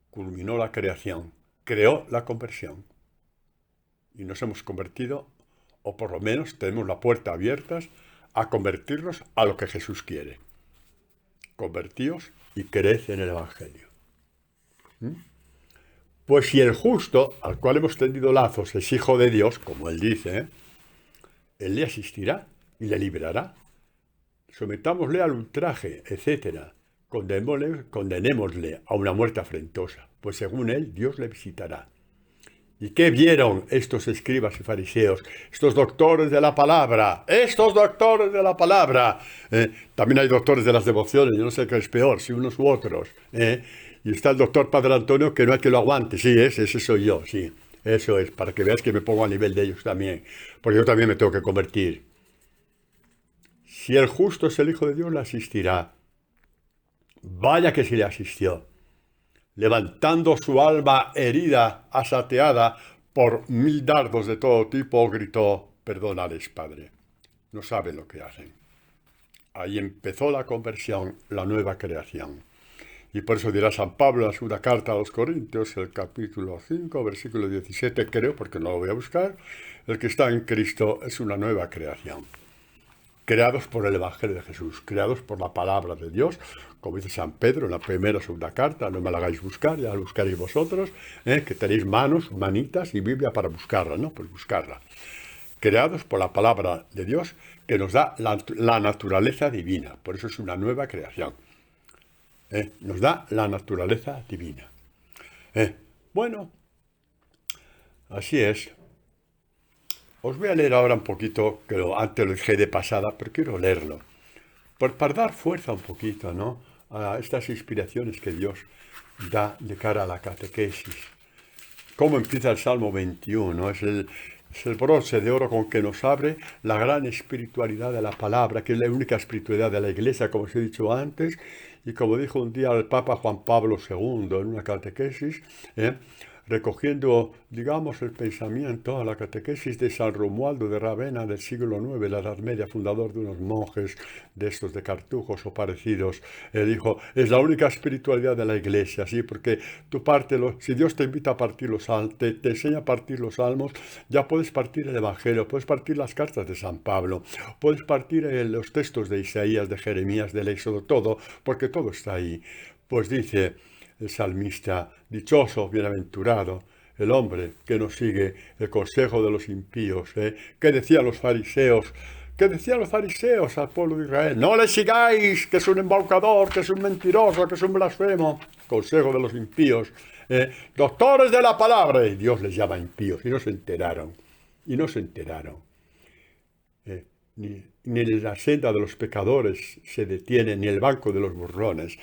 culminó la creación, creó la conversión. Y nos hemos convertido, o por lo menos tenemos la puerta abierta a convertirnos a lo que Jesús quiere. Convertíos y creed en el Evangelio. Pues si el justo, al cual hemos tendido lazos, es hijo de Dios, como él dice, él le asistirá y le librará. Sometámosle al ultraje, etc. Condenémosle a una muerte afrentosa, pues según él, Dios le visitará. ¿Y qué vieron estos escribas y fariseos, estos doctores de la palabra? ¡Estos doctores de la palabra! También hay doctores de las devociones, yo no sé qué es peor, si unos u otros. Y está el doctor Padre Antonio, que no hay que lo aguante. Sí, ese soy yo, sí. Eso es, para que veas que me pongo a nivel de ellos también. Porque yo también me tengo que convertir. Si el justo es el Hijo de Dios, le asistirá. Vaya que sí le asistió. Levantando su alma herida, asateada por 1000 dardos de todo tipo, gritó, perdónales, Padre. No saben lo que hacen. Ahí empezó la conversión, la nueva creación. Y por eso dirá San Pablo en la segunda carta a los Corintios, el capítulo 5, versículo 17, creo, porque no lo voy a buscar, el que está en Cristo es una nueva creación. Creados por el Evangelio de Jesús, creados por la palabra de Dios, como dice San Pedro en la primera o segunda carta, no me la hagáis buscar, ya la buscaréis vosotros, que tenéis manos, manitas y Biblia para buscarla, ¿no? Pues buscarla. Creados por la palabra de Dios que nos da la naturaleza divina, por eso es una nueva creación. Nos da la naturaleza divina. Bueno, así es. Os voy a leer ahora un poquito, que antes lo dejé de pasada, pero quiero leerlo. Para dar fuerza un poquito, ¿no?, a estas inspiraciones que Dios da de cara a la catequesis. ¿Cómo empieza el Salmo 21? Es el bronce de oro con que nos abre la gran espiritualidad de la palabra, que es la única espiritualidad de la Iglesia, como os he dicho antes, y como dijo un día el Papa Juan Pablo II en una catequesis, recogiendo, digamos, el pensamiento a la catequesis de San Romualdo de Ravenna del siglo IX, la Edad Media, fundador de unos monjes de estos de Cartujos o parecidos. Dijo, es la única espiritualidad de la Iglesia, ¿sí? Porque tú si Dios te invita a partir los salmos, te enseña a partir los salmos, ya puedes partir el Evangelio, puedes partir las cartas de San Pablo, puedes partir los textos de Isaías, de Jeremías, del Éxodo, todo, porque todo está ahí. Pues dice el salmista, dichoso, bienaventurado, el hombre que no sigue el consejo de los impíos. ¿Qué decían los fariseos? ¿Qué decían los fariseos al pueblo de Israel? No le sigáis, que es un embaucador, que es un mentiroso, que es un blasfemo. Consejo de los impíos. Doctores de la palabra. Y Dios les llama impíos. Y no se enteraron. Ni la senda de los pecadores se detiene, ni el banco de los burlones.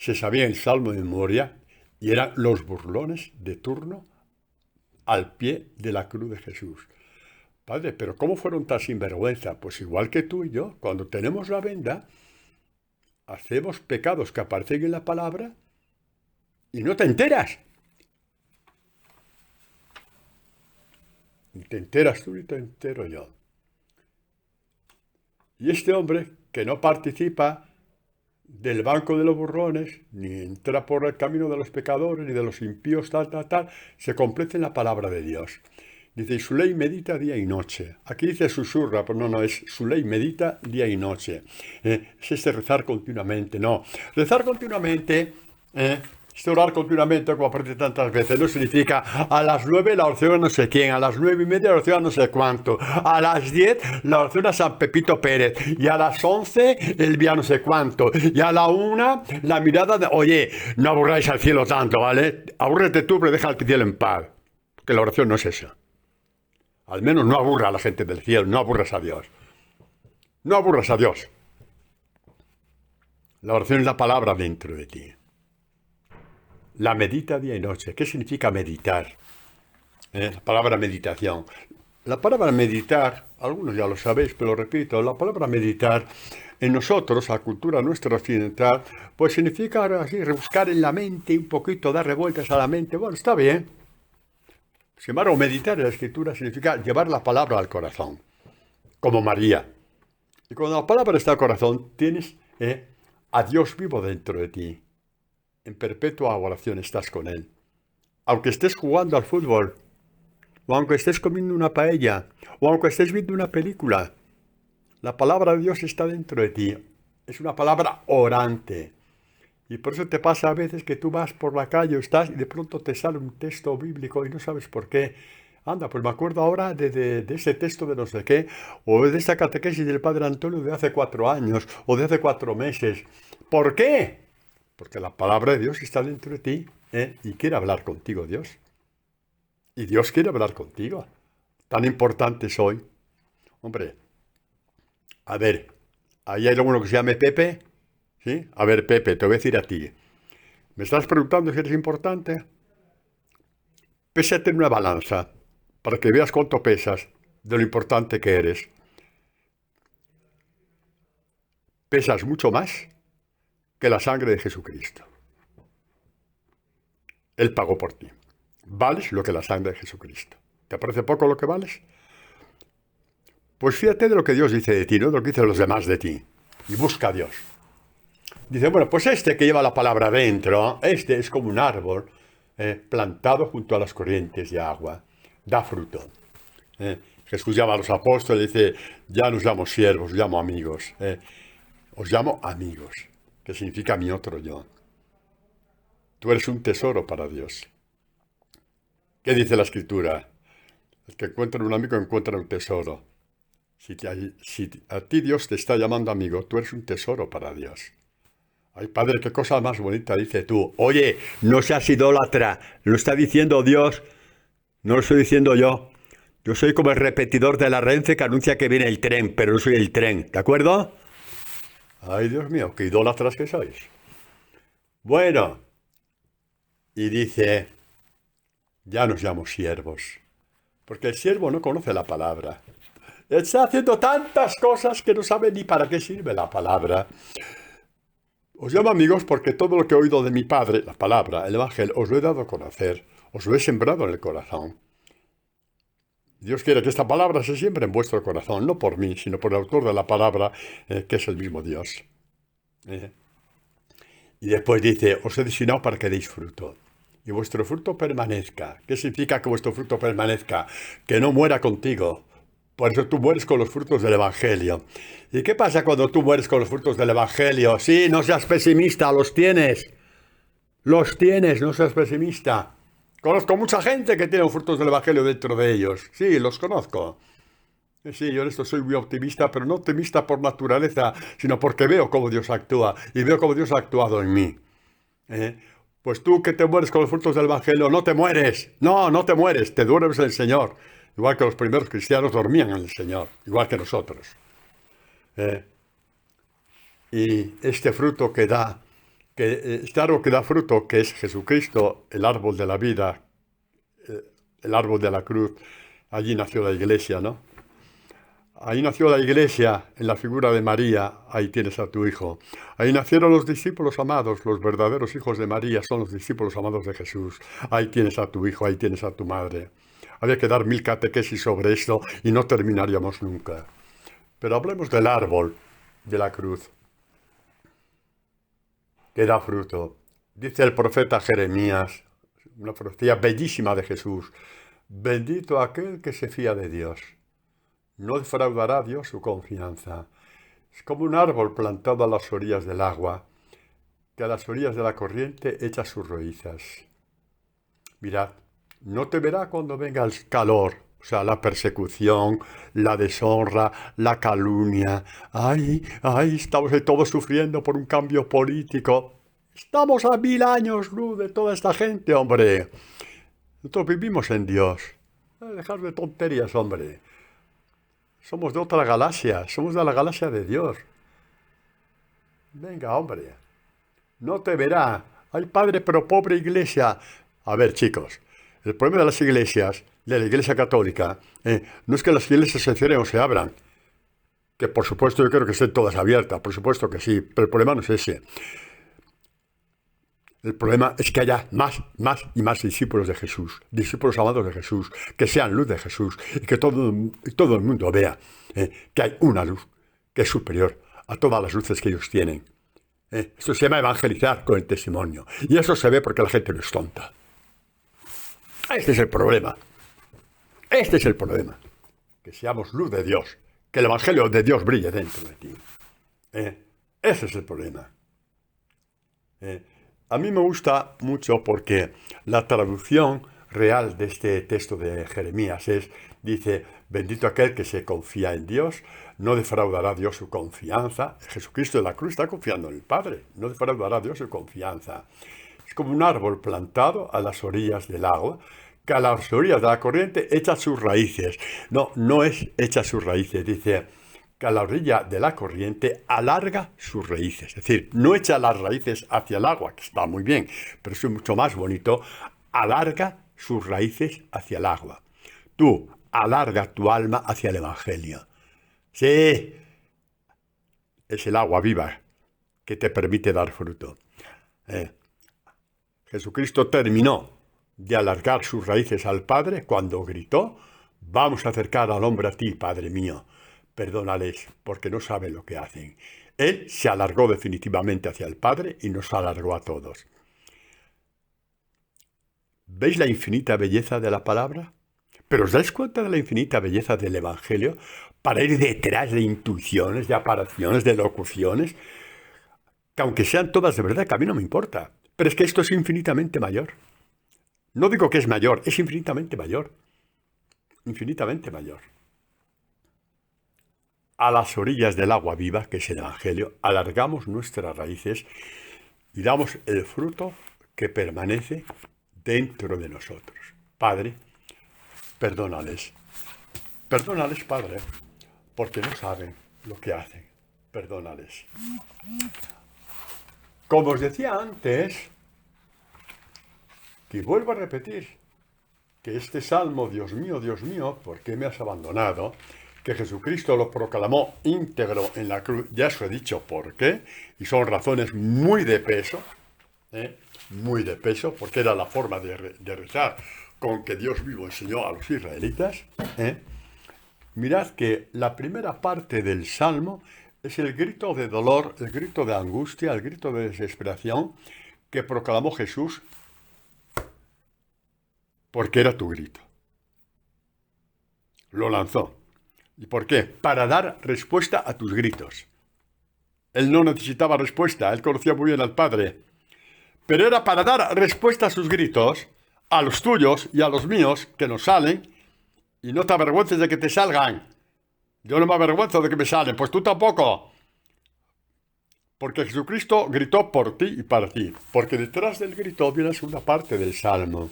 Se sabía el salmo de memoria y eran los burlones de turno al pie de la cruz de Jesús. Padre, pero ¿cómo fueron tan sinvergüenza? Pues igual que tú y yo, cuando tenemos la venda, hacemos pecados que aparecen en la palabra y no te enteras. Ni te enteras tú ni te entero yo. Y este hombre que no participa del banco de los burrones, ni entra por el camino de los pecadores, ni de los impíos, se completa en la palabra de Dios. Dice, y su ley medita día y noche. Aquí dice susurra, pero no, es su ley medita día y noche. Es rezar continuamente, no. Rezar continuamente, orar continuamente, como aparece tantas veces, no significa a las 9 la oración a no sé quién, a las 9:30 la oración a no sé cuánto, a las 10 la oración a San Pepito Pérez, y a las 11 el día no sé cuánto, y a la 1 la mirada de, oye, no aburráis al cielo tanto, ¿vale? Abúrrete tú, pero deja al cielo en paz, porque la oración no es eso. Al menos no aburra a la gente del cielo, no aburras a Dios. No aburras a Dios. La oración es la palabra dentro de ti. La medita día y noche. ¿Qué significa meditar? La palabra meditación. La palabra meditar, algunos ya lo sabéis, pero lo repito, la palabra meditar en nosotros, la cultura nuestra occidental, pues significa así, rebuscar en la mente un poquito, dar revueltas a la mente. Bueno, está bien. Sin embargo, meditar en la escritura significa llevar la palabra al corazón, como María. Y cuando la palabra está al corazón, tienes a Dios vivo dentro de ti. En perpetua oración estás con Él. Aunque estés jugando al fútbol, o aunque estés comiendo una paella, o aunque estés viendo una película, la palabra de Dios está dentro de ti. Es una palabra orante. Y por eso te pasa a veces que tú vas por la calle o estás y de pronto te sale un texto bíblico y no sabes por qué. Anda, pues me acuerdo ahora de ese texto de no sé qué, o de esta catequesis del Padre Antonio de hace 4 años, o de hace 4 meses. ¿Por qué? Porque la palabra de Dios está dentro de ti, y quiere hablar contigo Dios. Y Dios quiere hablar contigo. Tan importante soy. Hombre, a ver, ¿ahí hay alguno que se llame Pepe? ¿Sí? A ver, Pepe, te voy a decir a ti. ¿Me estás preguntando si eres importante? Pésate en una balanza para que veas cuánto pesas de lo importante que eres. Pesas mucho más que la sangre de Jesucristo. Él pagó por ti. Vales lo que la sangre de Jesucristo. ¿Te parece poco lo que vales? Pues fíjate de lo que Dios dice de ti, no de lo que dicen los demás de ti. Y busca a Dios. Dice, bueno, pues este que lleva la palabra dentro, este es como un árbol plantado junto a las corrientes de agua. Da fruto. Jesús llama a los apóstoles y dice, ya nos llamo siervos, os llamo amigos. Os llamo amigos, que significa mi otro yo. Tú eres un tesoro para Dios. ¿Qué dice la Escritura? El que encuentra un amigo encuentra un tesoro. Si a ti Dios te está llamando amigo, tú eres un tesoro para Dios. Ay, Padre, qué cosa más bonita dice tú. Oye, no seas idólatra. Lo está diciendo Dios. No lo estoy diciendo yo. Yo soy como el repetidor de la Renfe que anuncia que viene el tren, pero no soy el tren. ¿De acuerdo? Ay, Dios mío, qué idólatras que sois. Bueno, y dice, ya nos llamo siervos. Porque el siervo no conoce la palabra. Está haciendo tantas cosas que no sabe ni para qué sirve la palabra. Os llamo amigos porque todo lo que he oído de mi Padre, la palabra, el Evangelio, os lo he dado a conocer, os lo he sembrado en el corazón. Dios quiere que esta palabra se siembre en vuestro corazón, no por mí, sino por el autor de la palabra, que es el mismo Dios. Y después dice, os he destinado para que deis fruto. Y vuestro fruto permanezca. ¿Qué significa que vuestro fruto permanezca? Que no muera contigo. Por eso tú mueres con los frutos del Evangelio. ¿Y qué pasa cuando tú mueres con los frutos del Evangelio? Sí, no seas pesimista, los tienes. Los tienes, no seas pesimista. Conozco mucha gente que tiene frutos del Evangelio dentro de ellos. Sí, los conozco. Sí, yo en esto soy muy optimista, pero no optimista por naturaleza, sino porque veo cómo Dios actúa y veo cómo Dios ha actuado en mí. Pues tú que te mueres con los frutos del Evangelio, no te mueres. No, no te mueres, te duermes en el Señor. Igual que los primeros cristianos dormían en el Señor, igual que nosotros. Y este fruto que da, este árbol que da fruto, que es Jesucristo, el árbol de la vida, el árbol de la cruz, allí nació la iglesia, ¿no? Ahí nació la iglesia en la figura de María, ahí tienes a tu hijo. Ahí nacieron los discípulos amados, los verdaderos hijos de María son los discípulos amados de Jesús. Ahí tienes a tu hijo, ahí tienes a tu madre. Había que dar 1000 catequesis sobre esto y no terminaríamos nunca. Pero hablemos del árbol de la cruz, que da fruto. Dice el profeta Jeremías, una profecía bellísima de Jesús, bendito aquel que se fía de Dios. No defraudará a Dios su confianza. Es como un árbol plantado a las orillas del agua, que a las orillas de la corriente echa sus raíces. Mirad, no temerá cuando venga el calor, o sea, la persecución, la deshonra, la calumnia. Ay, estamos todos sufriendo por un cambio político. Estamos a 1000 años luz de toda esta gente, hombre. Nosotros vivimos en Dios. Dejar de tonterías, hombre. Somos de otra galaxia, somos de la galaxia de Dios. Venga, hombre, no te verá. Ay, padre, pero pobre iglesia. A ver, chicos, el problema de las iglesias de la Iglesia Católica, no es que las iglesias se cierren o se abran, que por supuesto yo creo que estén todas abiertas, por supuesto que sí, pero el problema no es ese. El problema es que haya más y más discípulos de Jesús, discípulos amados de Jesús, que sean luz de Jesús y que todo el mundo vea que hay una luz que es superior a todas las luces que ellos tienen. Esto se llama evangelizar con el testimonio. Y eso se ve porque la gente no es tonta. Este es el problema. Este es el problema. Que seamos luz de Dios. Que el evangelio de Dios brille dentro de ti. Ese es el problema. A mí me gusta mucho porque la traducción real de este texto de Jeremías dice, bendito aquel que se confía en Dios, no defraudará a Dios su confianza. Jesucristo de la cruz está confiando en el Padre, no defraudará a Dios su confianza. Es como un árbol plantado a las orillas del agua, que a las orillas de la corriente echa sus raíces. No es echa sus raíces, dice que a la orilla de la corriente alarga sus raíces. Es decir, no echa las raíces hacia el agua, que está muy bien, pero es mucho más bonito, alarga sus raíces hacia el agua. Tú alarga tu alma hacia el Evangelio. Sí, es el agua viva que te permite dar fruto. Jesucristo terminó de alargar sus raíces al Padre cuando gritó, vamos a acercar al hombre a ti, Padre mío, perdónales porque no saben lo que hacen. Él se alargó definitivamente hacia el Padre y nos alargó a todos. ¿Veis la infinita belleza de la palabra? ¿Pero os dais cuenta de la infinita belleza del Evangelio para ir detrás de intuiciones, de apariciones, de locuciones? Que aunque sean todas de verdad, que a mí no me importa. Pero es que esto es infinitamente mayor. No digo que es mayor, es infinitamente mayor. Infinitamente mayor. A las orillas del agua viva, que es el Evangelio, alargamos nuestras raíces y damos el fruto que permanece dentro de nosotros. Padre, perdónales. Perdónales, Padre, porque no saben lo que hacen. Perdónales. Como os decía antes, y vuelvo a repetir, que este salmo, Dios mío, ¿por qué me has abandonado?, que Jesucristo lo proclamó íntegro en la cruz, ya os he dicho por qué, y son razones muy de peso, porque era la forma de rezar con que Dios vivo enseñó a los israelitas. Mirad que la primera parte del salmo es el grito de dolor, el grito de angustia, el grito de desesperación que proclamó Jesús, porque era tu grito. Lo lanzó. ¿Y por qué? Para dar respuesta a tus gritos. Él no necesitaba respuesta, él conocía muy bien al Padre. Pero era para dar respuesta a sus gritos, a los tuyos y a los míos, que nos salen, y no te avergüences de que te salgan. Yo no me avergüenzo de que me salen, pues tú tampoco. Porque Jesucristo gritó por ti y para ti. Porque detrás del grito viene la segunda parte del Salmo.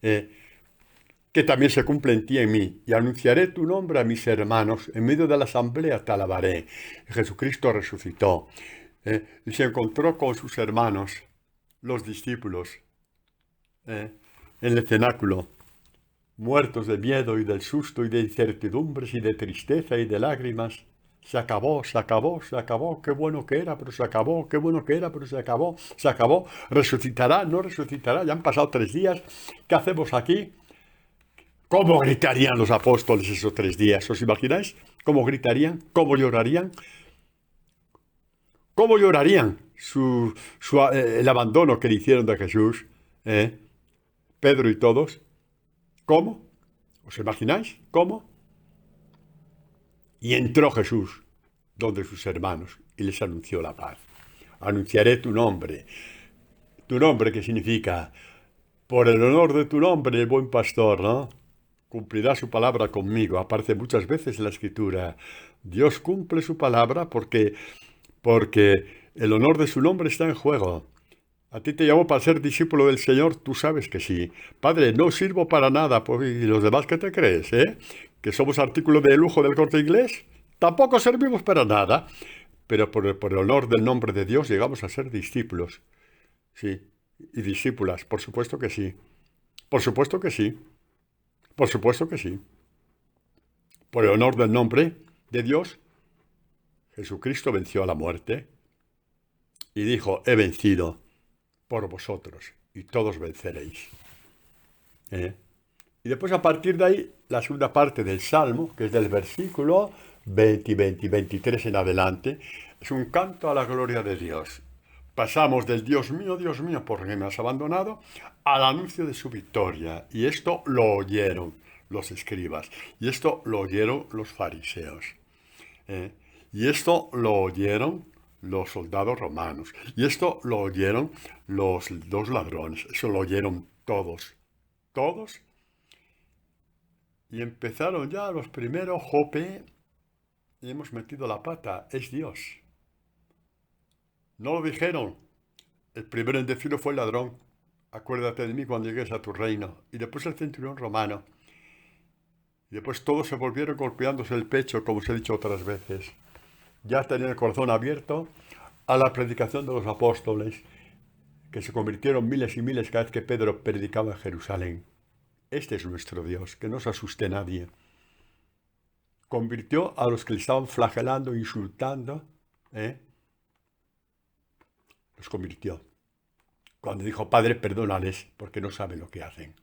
Que también se cumple en ti y en mí, y anunciaré tu nombre a mis hermanos, en medio de la asamblea te alabaré. Jesucristo resucitó, y se encontró con sus hermanos, los discípulos, en el cenáculo, muertos de miedo y del susto y de incertidumbres y de tristeza y de lágrimas. Se acabó, qué bueno que era, pero se acabó, qué bueno que era, pero se acabó, resucitará, no resucitará, ya han pasado 3 días, ¿qué hacemos aquí? ¿Cómo gritarían los apóstoles esos 3 días? ¿Os imagináis? ¿Cómo gritarían? ¿Cómo llorarían? ¿Cómo llorarían el abandono que le hicieron de Jesús? Pedro y todos. ¿Cómo? ¿Os imagináis? ¿Cómo? Y entró Jesús donde sus hermanos y les anunció la paz. Anunciaré tu nombre. Tu nombre, ¿qué significa? Por el honor de tu nombre, el buen pastor, ¿no? Cumplirá su palabra conmigo. Aparece muchas veces en la Escritura. Dios cumple su palabra porque el honor de su nombre está en juego. A ti te llamó para ser discípulo del Señor, tú sabes que sí. Padre, no sirvo para nada. ¿Y los demás qué te crees, ¿Que somos artículo de lujo del Corte Inglés? Tampoco servimos para nada. Pero por el honor del nombre de Dios llegamos a ser discípulos. Sí, y discípulas, por supuesto que sí. Por supuesto que sí. Por supuesto que sí. Por el honor del nombre de Dios, Jesucristo venció a la muerte y dijo, he vencido por vosotros y todos venceréis. ¿Eh? Y después a partir de ahí, la segunda parte del Salmo, que es del versículo 20, 20 y 23 en adelante, es un canto a la gloria de Dios. Pasamos del Dios mío, ¿por qué me has abandonado?, al anuncio de su victoria. Y esto lo oyeron los escribas. Y esto lo oyeron los fariseos. Y esto lo oyeron los soldados romanos. Y esto lo oyeron los dos ladrones. Eso lo oyeron todos. Todos. Y empezaron ya los primeros, Jope, y hemos metido la pata. Es Dios. No lo dijeron. El primero en decirlo fue el ladrón. Acuérdate de mí cuando llegues a tu reino. Y después el centurión romano. Y después todos se volvieron golpeándose el pecho, como os he dicho otras veces. Ya tenían el corazón abierto a la predicación de los apóstoles, que se convirtieron miles y miles cada vez que Pedro predicaba en Jerusalén. Este es nuestro Dios, que no se asuste nadie. Convirtió a los que le estaban flagelando, insultando, los convirtió. Cuando dijo, Padre, perdónales, porque no saben lo que hacen.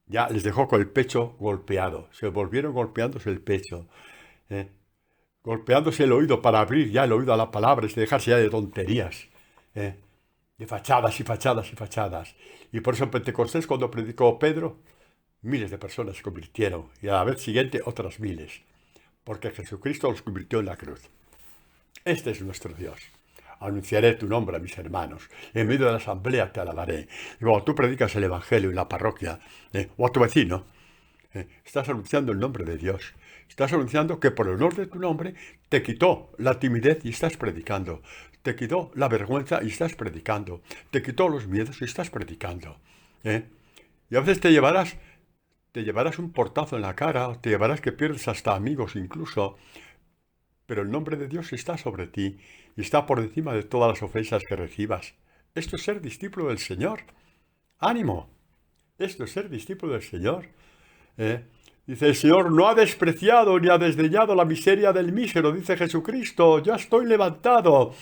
Ya les dejó con el pecho golpeado. Se volvieron golpeándose el pecho. Golpeándose el oído para abrir ya el oído a la palabra y dejarse ya de tonterías. De fachadas y fachadas y fachadas. Y por eso en Pentecostés, cuando predicó Pedro, miles de personas se convirtieron. Y a la vez siguiente, otras miles. Porque Jesucristo los convirtió en la cruz. Este es nuestro Dios. Anunciaré tu nombre a mis hermanos. En medio de la asamblea te alabaré. Y cuando tú predicas el Evangelio en la parroquia, o a tu vecino, estás anunciando el nombre de Dios. Estás anunciando que por el honor de tu nombre te quitó la timidez y estás predicando. Te quitó la vergüenza y estás predicando. Te quitó los miedos y estás predicando. Y a veces te llevarás un portazo en la cara, te llevarás que pierdes hasta amigos incluso. Pero el nombre de Dios está sobre ti y está por encima de todas las ofensas que recibas. Esto es ser discípulo del Señor. ¡Ánimo! Esto es ser discípulo del Señor. Dice, el Señor no ha despreciado ni ha desdeñado la miseria del mísero, dice Jesucristo, ya estoy levantado.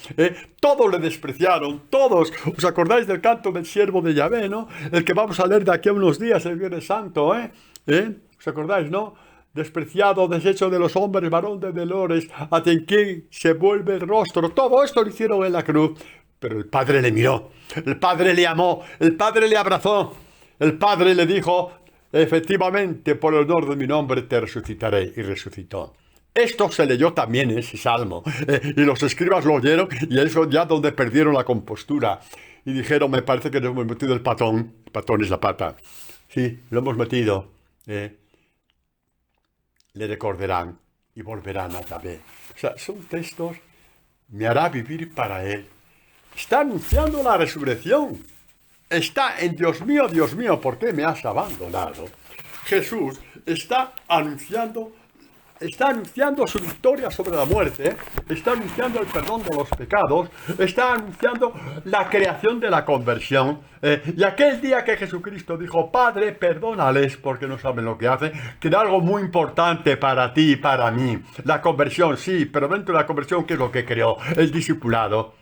Todos le despreciaron, todos. ¿Os acordáis del canto del siervo de Yahvé, no? El que vamos a leer de aquí a unos días, el Viernes Santo, ¿Os acordáis, no? Despreciado, deshecho de los hombres, varón de dolores, hacia quien se vuelve el rostro. Todo esto lo hicieron en la cruz. Pero el Padre le miró, el Padre le amó, el Padre le abrazó. El Padre le dijo, efectivamente, por el honor de mi nombre te resucitaré. Y resucitó. Esto se leyó también en ese salmo. Y los escribas lo oyeron y eso ya donde perdieron la compostura. Y dijeron, me parece que nos hemos metido el patón. El patón es la pata. Sí, lo hemos metido. Le recordarán y volverán a Yahvé. O sea, son textos, me hará vivir para Él. Está anunciando la resurrección. Está en Dios mío, ¿por qué me has abandonado? Jesús está anunciando su victoria sobre la muerte, está anunciando el perdón de los pecados, está anunciando la creación de la conversión. Y aquel día que Jesucristo dijo, Padre, perdónales porque no saben lo que hacen, que era algo muy importante para ti y para mí. La conversión, sí, pero dentro de la conversión, ¿qué es lo que creó? El discipulado.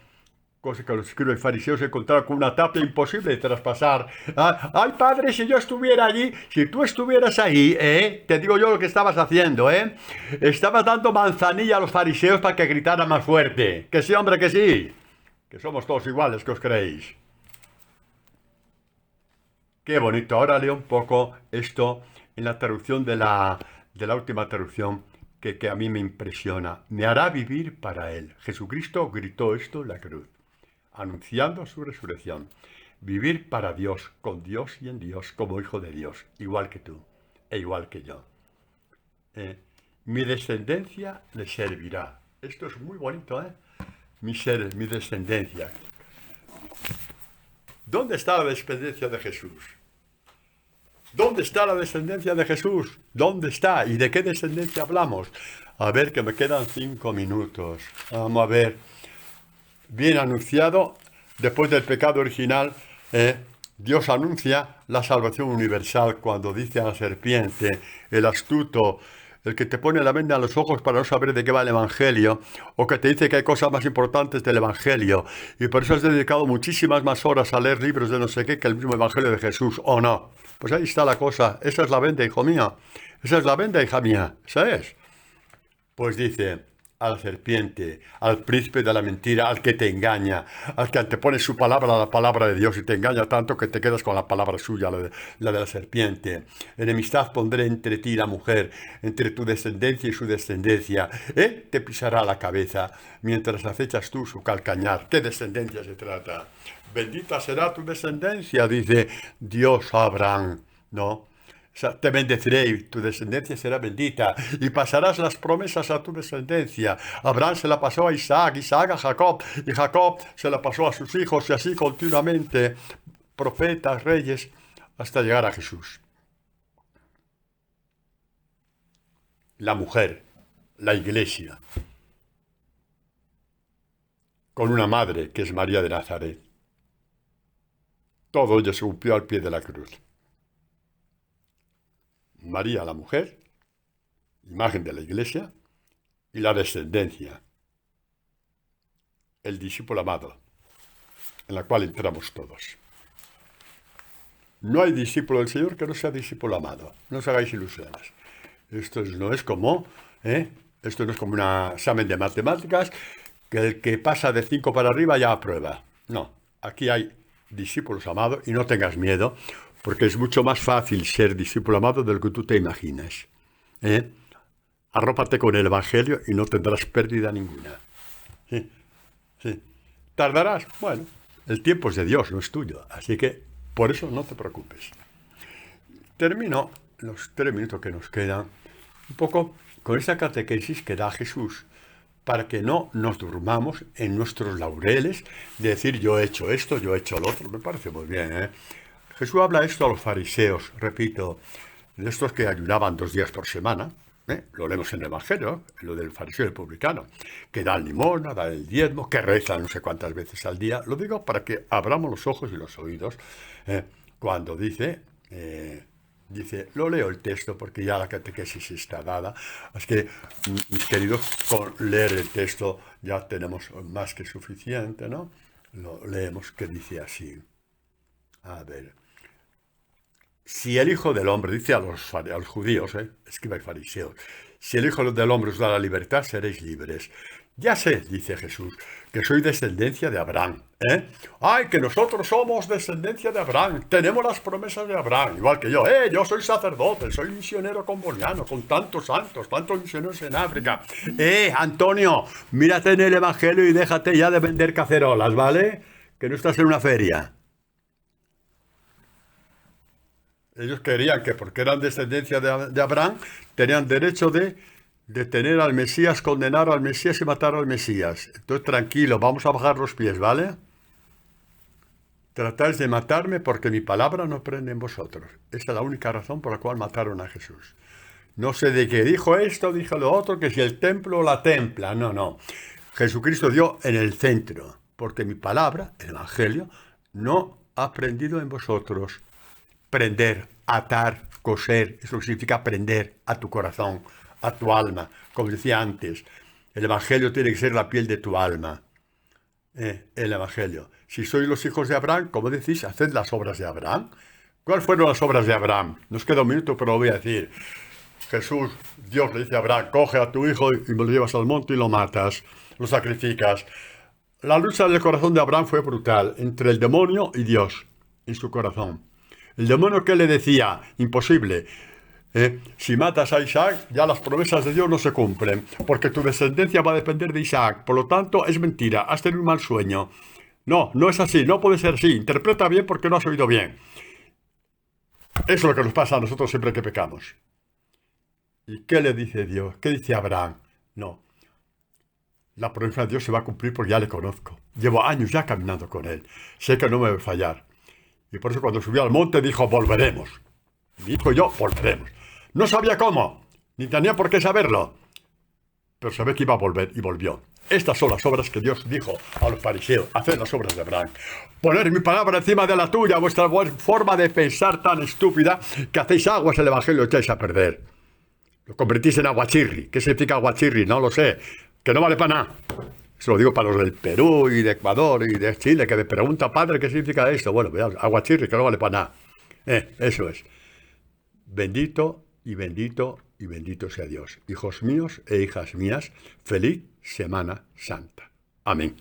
Cosa que los escribas fariseos se encontraron con una tapia imposible de traspasar. Ay, Padre, si yo estuviera allí, si tú estuvieras ahí, te digo yo lo que estabas haciendo, estabas dando manzanilla a los fariseos para que gritaran más fuerte. Que sí, hombre, que sí. Que somos todos iguales, ¿qué os creéis? Qué bonito. Ahora leo un poco esto en la traducción de la última traducción que a mí me impresiona. Me hará vivir para Él. Jesucristo gritó esto en la cruz, anunciando su resurrección. Vivir para Dios, con Dios y en Dios, como hijo de Dios, igual que tú, e igual que yo. Mi descendencia le servirá. Esto es muy bonito, mi descendencia. ¿Dónde está la descendencia de Jesús? ¿Dónde está la descendencia de Jesús? ¿Dónde está? ¿Y de qué descendencia hablamos? A ver, que me quedan 5 minutos. Vamos a ver. Bien anunciado, después del pecado original, Dios anuncia la salvación universal cuando dice a la serpiente, el astuto, el que te pone la venda en los ojos para no saber de qué va el Evangelio, o que te dice que hay cosas más importantes del Evangelio, y por eso has dedicado muchísimas más horas a leer libros de no sé qué que el mismo Evangelio de Jesús, ¿o no? Pues ahí está la cosa, esa es la venda, hijo mío, esa es la venda, hija mía, ¿sabes? Pues dice a la serpiente, al príncipe de la mentira, al que te engaña, al que antepone su palabra a la palabra de Dios y te engaña tanto que te quedas con la palabra suya, la de la serpiente. Enemistad pondré entre ti y la mujer, entre tu descendencia y su descendencia. Él te pisará la cabeza mientras acechas tú su calcañar. ¿Qué descendencia se trata? Bendita será tu descendencia, dice Dios a Abraham, ¿no? O sea, te bendeciré y tu descendencia será bendita y pasarás las promesas a tu descendencia. Abraham se la pasó a Isaac, Isaac a Jacob y Jacob se la pasó a sus hijos y así continuamente, profetas, reyes, hasta llegar a Jesús. La mujer, la iglesia, con una madre que es María de Nazaret. Todo ello se cumplió al pie de la cruz. María la mujer, imagen de la iglesia, y la descendencia, el discípulo amado, en la cual entramos todos. No hay discípulo del Señor que no sea discípulo amado. No os hagáis ilusiones. Esto no es como un examen de matemáticas que el que pasa de 5 para arriba ya aprueba. No, aquí hay discípulos amados y no tengas miedo, porque es mucho más fácil ser discípulo amado de lo que tú te imaginas. Arrópate con el Evangelio y no tendrás pérdida ninguna. Sí, sí. ¿Tardarás? Bueno, el tiempo es de Dios, no es tuyo. Así que por eso no te preocupes. Termino los 3 minutos que nos quedan un poco con esa catequesis que da Jesús para que no nos durmamos en nuestros laureles de decir yo he hecho esto, yo he hecho lo otro. Me parece muy bien, Jesús habla esto a los fariseos, repito, de estos que ayunaban 2 días por semana. Lo leemos en el Evangelio, lo del fariseo y el publicano, que da el limosna, da el diezmo, que reza no sé cuántas veces al día. Lo digo para que abramos los ojos y los oídos cuando dice, lo leo el texto porque ya la catequesis está dada. Así que, mis queridos, con leer el texto ya tenemos más que suficiente, ¿no? Lo leemos que dice así. A ver. Si el Hijo del Hombre, dice a los judíos, escriba y fariseos, si el Hijo del Hombre os da la libertad, seréis libres. Ya sé, dice Jesús, que soy descendencia de Abraham. ¡Ay, que nosotros somos descendencia de Abraham! Tenemos las promesas de Abraham, igual que yo. Yo soy sacerdote, soy misionero comboniano, con tantos santos, tantos misioneros en África. Antonio, mírate en el Evangelio y déjate ya de vender cacerolas, ¿vale? Que no estás en una feria. Ellos querían que, porque eran descendencia de Abraham, tenían derecho de detener al Mesías, condenar al Mesías y matar al Mesías. Entonces, tranquilo, vamos a bajar los pies, ¿vale? Tratáis de matarme porque mi palabra no prende en vosotros. Esa es la única razón por la cual mataron a Jesús. No sé de qué dijo esto, dijo lo otro, que si el templo o la templa. No. Jesucristo dio en el centro, porque mi palabra, el Evangelio, no ha prendido en vosotros. Prender, atar, coser, eso significa prender a tu corazón, a tu alma. Como decía antes, el Evangelio tiene que ser la piel de tu alma. El Evangelio. Si sois los hijos de Abraham, como decís, haced las obras de Abraham. ¿Cuáles fueron las obras de Abraham? Nos queda un minuto, pero lo voy a decir. Jesús, Dios le dice a Abraham, coge a tu hijo y me lo llevas al monte y lo matas, lo sacrificas. La lucha del corazón de Abraham fue brutal, entre el demonio y Dios, en su corazón. El demonio, ¿qué le decía? Imposible. Si matas a Isaac, ya las promesas de Dios no se cumplen, porque tu descendencia va a depender de Isaac. Por lo tanto, es mentira, has tenido un mal sueño. No es así, no puede ser así. Interpreta bien porque no has oído bien. Eso es lo que nos pasa a nosotros siempre que pecamos. ¿Y qué le dice Dios? ¿Qué dice Abraham? No. La promesa de Dios se va a cumplir porque ya le conozco. Llevo años ya caminando con él. Sé que no me va a fallar. Y por eso cuando subió al monte dijo, volveremos. Dijo yo, volveremos. No sabía cómo, ni tenía por qué saberlo. Pero sabía que iba a volver y volvió. Estas son las obras que Dios dijo a los fariseos: haced las obras de Abraham. Poner mi palabra encima de la tuya, vuestra forma de pensar tan estúpida que hacéis aguas el evangelio y echáis a perder. Lo convertís en aguachirri. ¿Qué significa aguachirri? No lo sé. Que no vale para nada. Eso lo digo para los del Perú y de Ecuador y de Chile, que me pregunta, padre, ¿qué significa esto? Bueno, aguachirri, que no vale para nada. Eso es. Bendito y bendito y bendito sea Dios. Hijos míos e hijas mías, feliz Semana Santa. Amén.